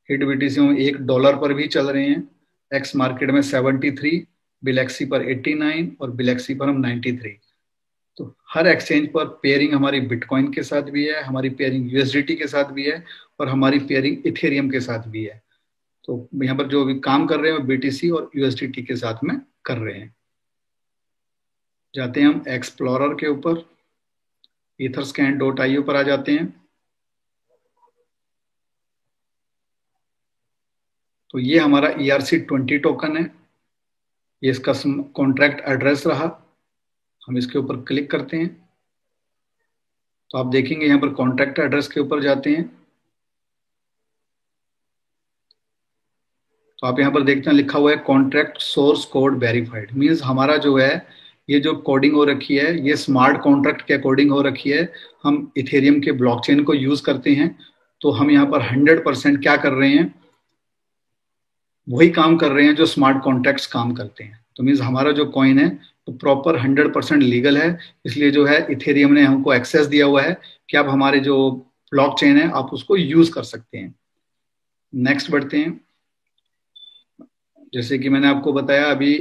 हिट बीटीसी में $1 पर भी चल रहे हैं। एक्स मार्केट में 73, बिलेक्सी पर 89 और बिलेक्सी पर हम 93। तो हर एक्सचेंज पर पेयरिंग हमारी बिटकॉइन के साथ भी है, हमारी पेयरिंग यूएसडीटी के साथ भी है, और हमारी पेयरिंग इथेरियम के साथ भी है। तो यहाँ पर जो अभी काम कर रहे हैं वो बीटीसी और यूएसडीटी के साथ में कर रहे हैं। जाते हैं हम एक्सप्लोरर के ऊपर, etherscan.io पर आ जाते हैं। तो ये हमारा ERC20 टोकन है। ये इसका कॉन्ट्रैक्ट एड्रेस रहा। हम इसके ऊपर क्लिक करते हैं तो आप देखेंगे यहाँ पर कॉन्ट्रैक्ट एड्रेस के ऊपर जाते हैं तो आप यहाँ पर देखते हैं लिखा हुआ है contract source code verified. Means हमारा जो है ये जो कोडिंग हो रखी है ये स्मार्ट कॉन्ट्रैक्ट के अकॉर्डिंग हो रखी है। हम इथेरियम के ब्लॉकचेन को यूज करते हैं तो हम यहाँ पर 100% क्या कर रहे हैं, वही काम कर रहे हैं जो स्मार्ट कॉन्ट्रैक्ट्स काम करते हैं। तो मीन्स हमारा जो कॉइन है तो प्रॉपर 100% लीगल है। इसलिए जो है इथेरियम ने हमको एक्सेस दिया हुआ है कि आप हमारे जो ब्लॉकचेन है आप उसको यूज कर सकते हैं। नेक्स्ट बढ़ते हैं। जैसे कि मैंने आपको बताया अभी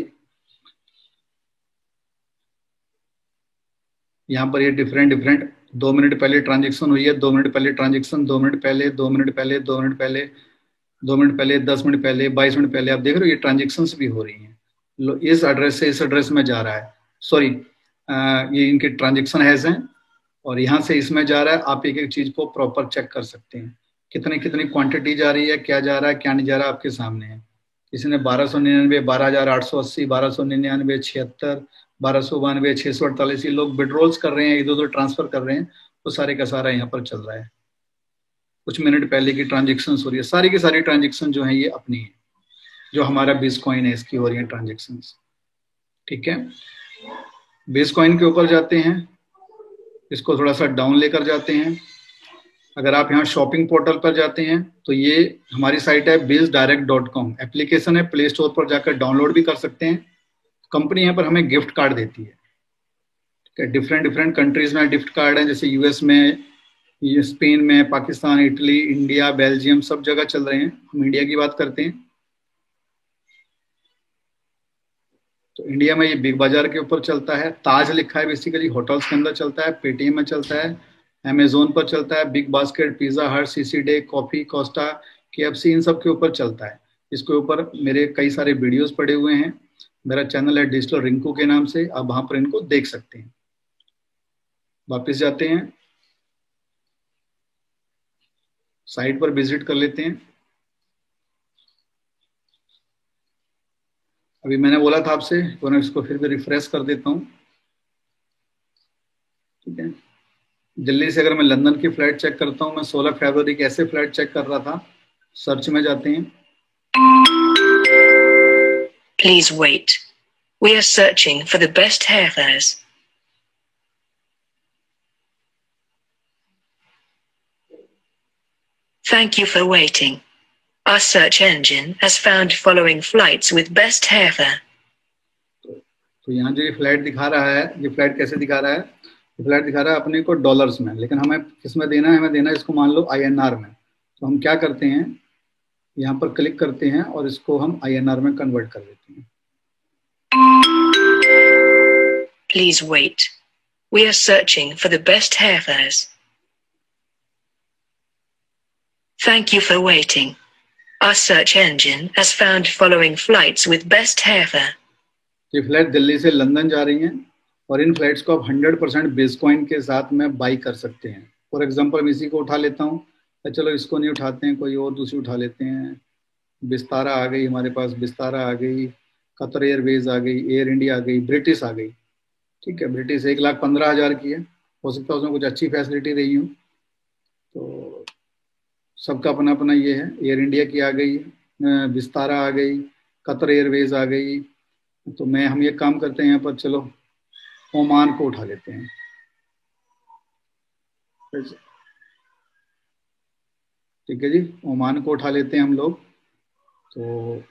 यहाँ पर ये डिफरेंट 2 मिनट पहले ट्रांजेक्शन हुई है, 2 मिनट पहले ट्रांजेक्शन, 2 मिनट पहले, 2 मिनट पहले, 2 मिनट पहले, 2 मिनट पहले, 10 मिनट पहले, 22 मिनट पहले। आप देख रहे हो ये ट्रांजेक्शन भी हो रही हैं। इस एड्रेस से इस एड्रेस में जा रहा है, सॉरी ये इनके ट्रांजेक्शन हैज हैं और यहाँ से इसमें जा रहा है। आप एक एक चीज को प्रॉपर चेक कर सकते हैं, कितनी कितनी क्वांटिटी जा रही है, क्या जा रहा है क्या नहीं जा रहा, आपके सामने है। किसी ने 1299, 12,880, 1299, 76, 1292, 648 ये लोग विड्रॉल्स कर रहे हैं, इधर उधर ट्रांसफर कर रहे हैं, तो सारे का सारा यहाँ पर चल रहा है। कुछ मिनट पहले की ट्रांजेक्शन हो रही है, सारी की सारी ट्रांजेक्शन जो है ये अपनी है, जो हमारा बिटकॉइन है इसकी हो रही है ट्रांजेक्शन। ठीक है, बिटकॉइन के ऊपर जाते हैं, इसको थोड़ा सा डाउन लेकर जाते हैं। अगर आप यहाँ शॉपिंग पोर्टल पर जाते हैं तो ये हमारी साइट है bizdirect.com, एप्लीकेशन है, प्ले स्टोर पर जाकर डाउनलोड भी कर सकते हैं। कंपनी यहाँ पर हमें गिफ्ट कार्ड देती है। ठीक है, डिफरेंट कंट्रीज में गिफ्ट कार्ड है, जैसे यूएस में, ये स्पेन में, पाकिस्तान, इटली, इंडिया, बेल्जियम, सब जगह चल रहे हैं। हम इंडिया की बात करते हैं तो इंडिया में ये बिग बाजार के ऊपर चलता है, ताज लिखा है, बेसिकली होटल्स के अंदर चलता है, पेटीएम में चलता है, अमेजोन पर चलता है, Big Basket, Pizza Hut, CC Day, coffee, Costa, KFC, इन सब के ऊपर चलता है। इसके ऊपर मेरे कई सारे वीडियोस पड़े हुए हैं। मेरा चैनल है डिजिटल रिंकू के नाम से, आप वहां पर इनको देख सकते हैं। वापस जाते हैं, साइट पर विजिट कर लेते हैं। अभी मैंने बोला था आपसे, तो मैं इसको फिर भी रिफ्रेश कर देता हूँ। ठीक है, दिल्ली से अगर मैं लंदन की फ्लाइट चेक करता हूँ, मैं 16 फरवरी की ऐसे फ्लाइट चेक कर रहा था। सर्च में जाते हैं। Please wait. We are searching for the best airfares. Thank you for waiting. Our search engine has found following flights with best airfare. तो यहाँ जो ये फ्लाइट दिखा रहा है, ये फ्लाइट कैसे दिखा रहा है? ये फ्लाइट दिखा रहा है अपने को डॉलर्स में, लेकिन हमें किस में देना है? हमें देना है इसको मान लो INR में। तो हम क्या करते हैं, यहाँ पर क्लिक करते हैं और इसको हम INR में कन्वर्ट कर देते हैं। Please wait. We are searching for the best airfares. Thank you for waiting. Our search engine has found following flights with best airfare. ये फ्लाइट दिल्ली से लंदन जा रही हैं और इन फ्लाइट्स को आप 100% बिटकॉइन के साथ में बाई कर सकते हैं। फॉर एग्जांपल मैं इसी को उठा लेता हूँ, तो चलो इसको नहीं उठाते हैं, कोई और दूसरी उठा लेते हैं। विस्तारा आ गई हमारे पास, विस्तारा आ गई, कतर एयरवेज आ गई, एयर इंडिया आ गई, ब्रिटिश आ गई। ठीक है, ब्रिटिश 1,15,000 की है, हो सकता है उसमें कुछ अच्छी फैसिलिटी रही हूँ, तो सबका अपना अपना ये है। एयर इंडिया की आ गई, विस्तारा आ गई, कतर एयरवेज आ गई। तो हम ये काम करते हैं यहाँ पर, चलो ओमान को उठा लेते हैं। ठीक है जी, ओमान को उठा लेते हैं हम लोग। तो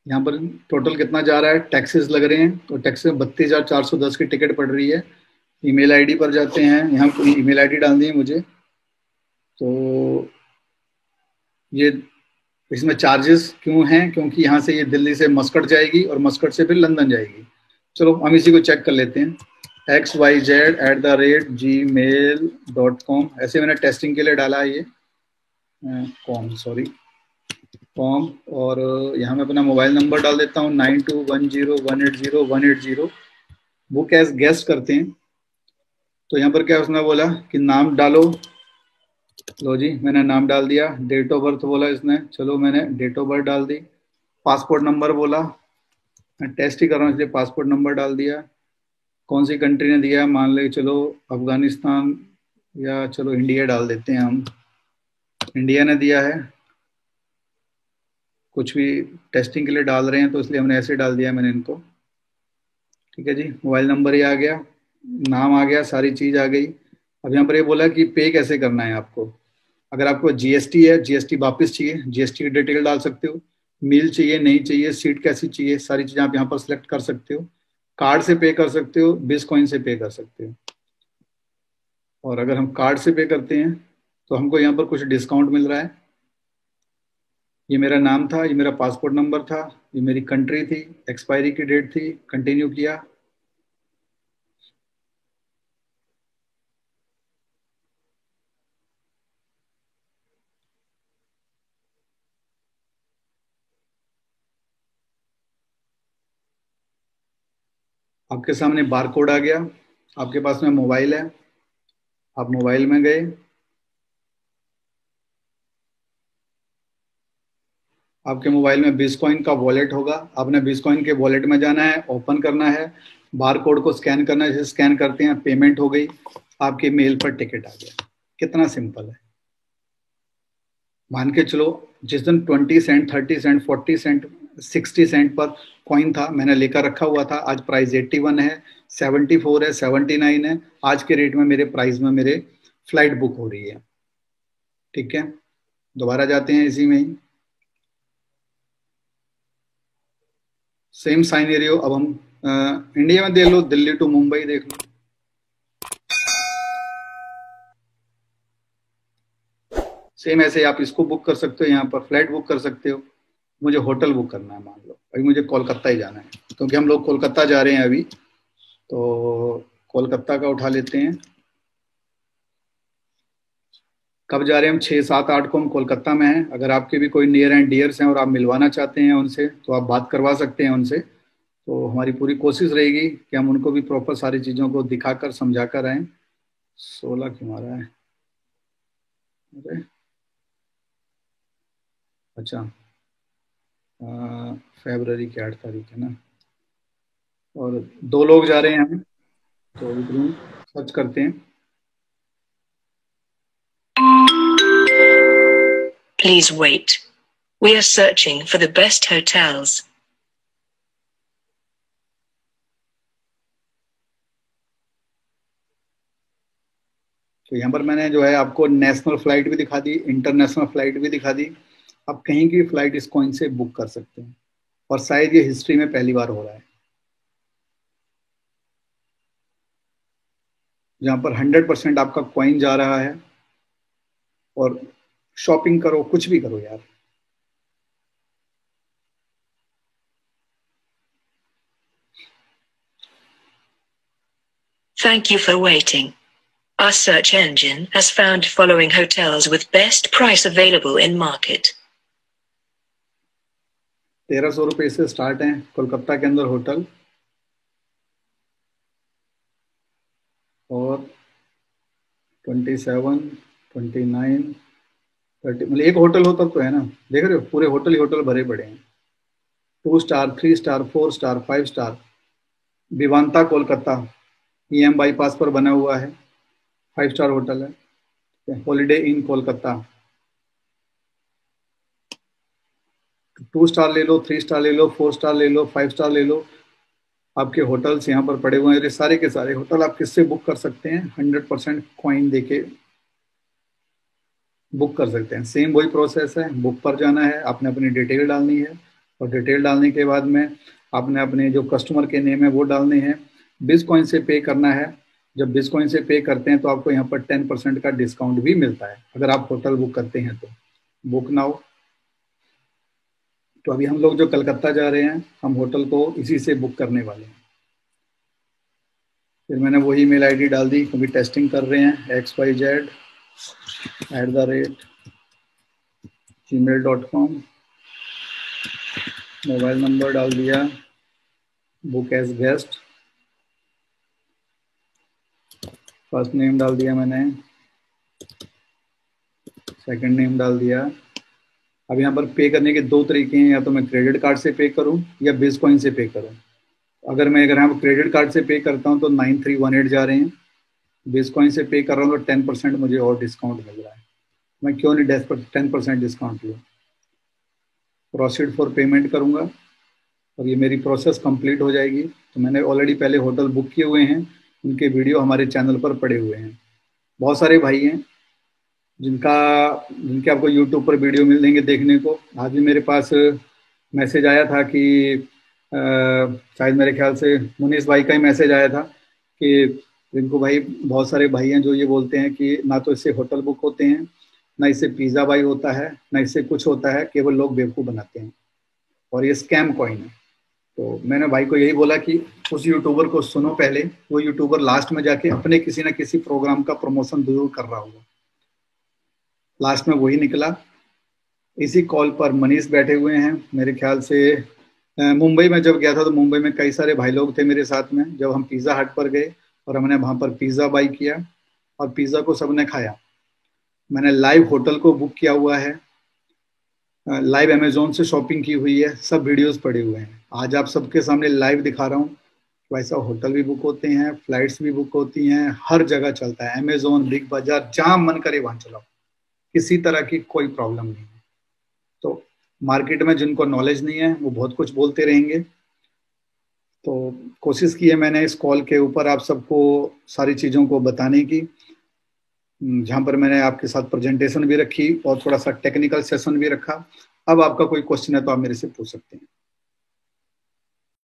यहाँ पर टोटल कितना जा रहा है, टैक्सेस लग रहे हैं, तो टैक्सेस 32,410 की टिकट पड़ रही है। ईमेल आईडी पर जाते हैं, यहाँ पर ईमेल आईडी डालनी है मुझे। तो ये इसमें चार्जेस क्यों हैं, क्योंकि यहाँ से ये दिल्ली से मस्कट जाएगी और मस्कट से फिर लंदन जाएगी। चलो हम इसी को चेक कर लेते हैं। xyz@gmail.com, ऐसे मैंने टेस्टिंग के लिए डाला है ये कॉम, और यहाँ मैं अपना मोबाइल नंबर डाल देता हूँ 9210180180। बुक एज गेस्ट करते हैं। तो यहाँ पर क्या उसने बोला कि नाम डालो, लो जी मैंने नाम डाल दिया। डेट ऑफ बर्थ बोला इसने, चलो मैंने डेट ऑफ बर्थ डाल दी। पासपोर्ट नंबर बोला, मैं टेस्ट ही कर रहा हूँ इसलिए पासपोर्ट नंबर डाल दिया। कौन सी कंट्री ने दिया, मान ले चलो अफगानिस्तान, या चलो इंडिया डाल देते हैं हम। इंडिया ने दिया है। कुछ भी टेस्टिंग के लिए डाल रहे हैं तो इसलिए हमने ऐसे डाल दिया मैंने इनको। ठीक है जी, मोबाइल नंबर ही आ गया, नाम आ गया, सारी चीज़ आ गई। अब यहाँ पर ये बोला कि पे कैसे करना है आपको। अगर आपको जीएसटी है, जीएसटी वापस चाहिए, जीएसटी की डिटेल डाल सकते हो। मील चाहिए, नहीं चाहिए, सीट कैसी चाहिए, सारी चीज़ें आप यहाँ पर सिलेक्ट कर सकते हो। कार्ड से पे कर सकते हो, बिटकॉइन से पे कर सकते हो। और अगर हम कार्ड से पे करते हैं तो हमको यहाँ पर कुछ डिस्काउंट मिल रहा है। ये मेरा नाम था, ये मेरा पासपोर्ट नंबर था, ये मेरी कंट्री थी, एक्सपायरी की डेट थी, कंटिन्यू किया। आपके सामने बार कोड आ गया। आपके पास में मोबाइल है, आप मोबाइल में गए, आपके मोबाइल में बिटकॉइन का वॉलेट होगा। आपने बिटकॉइन के वॉलेट में जाना है, ओपन करना है, बार कोड को स्कैन करना है। जैसे स्कैन करते हैं पेमेंट हो गई, आपके मेल पर टिकट आ गया। कितना सिंपल है। मान के चलो जिस दिन 20 सेंट, 30 सेंट, 40 सेंट, 60 सेंट पर कॉइन था, मैंने लेकर रखा हुआ था। आज प्राइस 81 है, 74 है, 79 है। आज के रेट में मेरे प्राइस में मेरे फ्लाइट बुक हो रही है। ठीक है, दोबारा जाते हैं इसी में ही, सेम साइनेरियो। अब हम इंडिया में देख लो, दिल्ली टू मुंबई देख लो। सेम ऐसे आप इसको बुक कर सकते हो, यहाँ पर फ्लाइट बुक कर सकते हो। मुझे होटल बुक करना है, मान लो अभी मुझे कोलकाता ही जाना है, क्योंकि हम लोग कोलकाता जा रहे हैं अभी। तो कोलकाता का उठा लेते हैं। कब जा रहे हैं हम, 6, 7, 8 को हम कोलकाता में हैं। अगर आपके भी कोई नियर एंड डियर्स हैं और आप मिलवाना चाहते हैं उनसे, तो आप बात करवा सकते हैं उनसे। तो हमारी पूरी कोशिश रहेगी कि हम उनको भी प्रॉपर सारी चीज़ों को दिखाकर समझा कर आएँ। 16 क्यों आ रहा है, अरे अच्छा, फरवरी की 8 तारीख है ना। और 2 लोग जा रहे हैं हम, तो रूम सर्च करते हैं। Please wait. We are searching for the best hotels. तो यहाँ पर मैंने जो है आपको नेशनल फ्लाइट भी दिखा दी, इंटरनेशनल फ्लाइट भी दिखा दी। आप कहीं की फ्लाइट इस कॉइन से बुक कर सकते हैं, और शायद ये हिस्ट्री में पहली बार हो रहा है, जहाँ पर 100% आपका कॉइन जा रहा है। और शॉपिंग करो, कुछ भी करो यार। Thank you for waiting. Our search engine has found following hotels with best price available in market. 1300 रुपये से स्टार्ट है कोलकाता के अंदर होटल। और 27, 29, 30, मतलब एक होटल होटल तो है ना। देख रहे हो, पूरे होटल ही होटल भरे पड़े हैं। 2 star, 3 star, 4 star, 5 star. Vivanta Kolkata, EM bypass पर बना हुआ है, 5 स्टार होटल है। हॉलीडे इन कोलकाता। 2 स्टार ले लो, 3 स्टार ले लो, 4 स्टार ले लो, 5 स्टार ले लो। आपके होटल्स यहाँ पर पड़े हुए हैं। ये सारे के सारे होटल आप किससे बुक कर सकते हैं, 100% कॉइन देके बुक कर सकते हैं। सेम वही प्रोसेस है, बुक पर जाना है, आपने अपनी डिटेल डालनी है, और डिटेल डालने के बाद में आपने अपने जो कस्टमर के नेम है वो डालने हैं। बिटकॉइन से पे करना है। जब बिटकॉइन से पे करते हैं तो आपको यहाँ पर 10% का डिस्काउंट भी मिलता है, अगर आप होटल बुक करते हैं तो। Book now. तो अभी हम लोग जो कलकत्ता जा रहे हैं, हम होटल को इसी से बुक करने वाले हैं। फिर मैंने वही मेल आईडी डाल दी, क्योंकि टेस्टिंग कर रहे हैं, xyz@gmail.com। मोबाइल नंबर डाल दिया, book as guest. First name डाल दिया मैंने, सेकंड नेम डाल दिया, अब यहाँ पर पे करने के दो तरीके हैं, या तो मैं क्रेडिट कार्ड से पे करूँ या बिटकॉइन से पे करूँ। अगर यहाँ पर क्रेडिट कार्ड से पे करता हूँ तो 9318 जा रहे हैं, बिटकॉइन से पे कर रहा हूँ तो 10% मुझे और डिस्काउंट मिल रहा है। मैं क्यों नहीं 10% डिस्काउंट लूँ। प्रोसीड फॉर पेमेंट करूँगा और ये मेरी प्रोसेस कंप्लीट हो जाएगी। तो मैंने ऑलरेडी पहले होटल बुक किए हुए हैं, उनके वीडियो हमारे चैनल पर पड़े हुए हैं। बहुत सारे भाई हैं जिनका जिनके आपको यूट्यूब पर वीडियो मिल देंगे देखने को। आज भी मेरे पास मैसेज आया था कि शायद मेरे ख्याल से मुनीस भाई का ही मैसेज आया था कि रिंकू भाई, बहुत सारे भाई हैं जो ये बोलते हैं कि ना तो इससे होटल बुक होते हैं, ना इससे पिज़्ज़ा बाई होता है, ना इससे कुछ होता है, केवल लोग बेवकूफ़ बनाते हैं और ये स्कैम कॉइन है। तो मैंने भाई को यही बोला कि उस यूट्यूबर को सुनो पहले, वो यूट्यूबर लास्ट में जाके अपने किसी ना किसी प्रोग्राम का प्रमोशन जरूर कर रहा होगा। लास्ट में वही निकला। इसी कॉल पर मनीष बैठे हुए हैं मेरे ख्याल से। मुंबई में जब गया था तो मुंबई में कई सारे भाई लोग थे मेरे साथ में, जब हम पिज़्ज़ा हट पर गए और हमने वहाँ पर पिज़्ज़ा बाई किया और पिज़्ज़ा को सबने खाया। मैंने लाइव होटल को बुक किया हुआ है, लाइव अमेजोन से शॉपिंग की हुई है, सब वीडियोस पड़े हुए हैं। आज आप सबके सामने लाइव दिखा रहा हूँ। वैसा होटल भी बुक होते हैं, फ्लाइट्स भी बुक होती हैं, हर जगह चलता है। अमेजोन, बिग बाजार, जहां मन करे वहां चलाओ, किसी तरह की कोई प्रॉब्लम नहीं है। तो मार्केट में जिनको नॉलेज नहीं है वो बहुत कुछ बोलते रहेंगे। तो कोशिश की है मैंने इस कॉल के ऊपर आप सबको सारी चीज़ों को बताने की, जहां पर मैंने आपके साथ प्रेजेंटेशन भी रखी और थोड़ा सा टेक्निकल सेशन भी रखा। अब आपका कोई क्वेश्चन है तो आप मेरे से पूछ सकते हैं।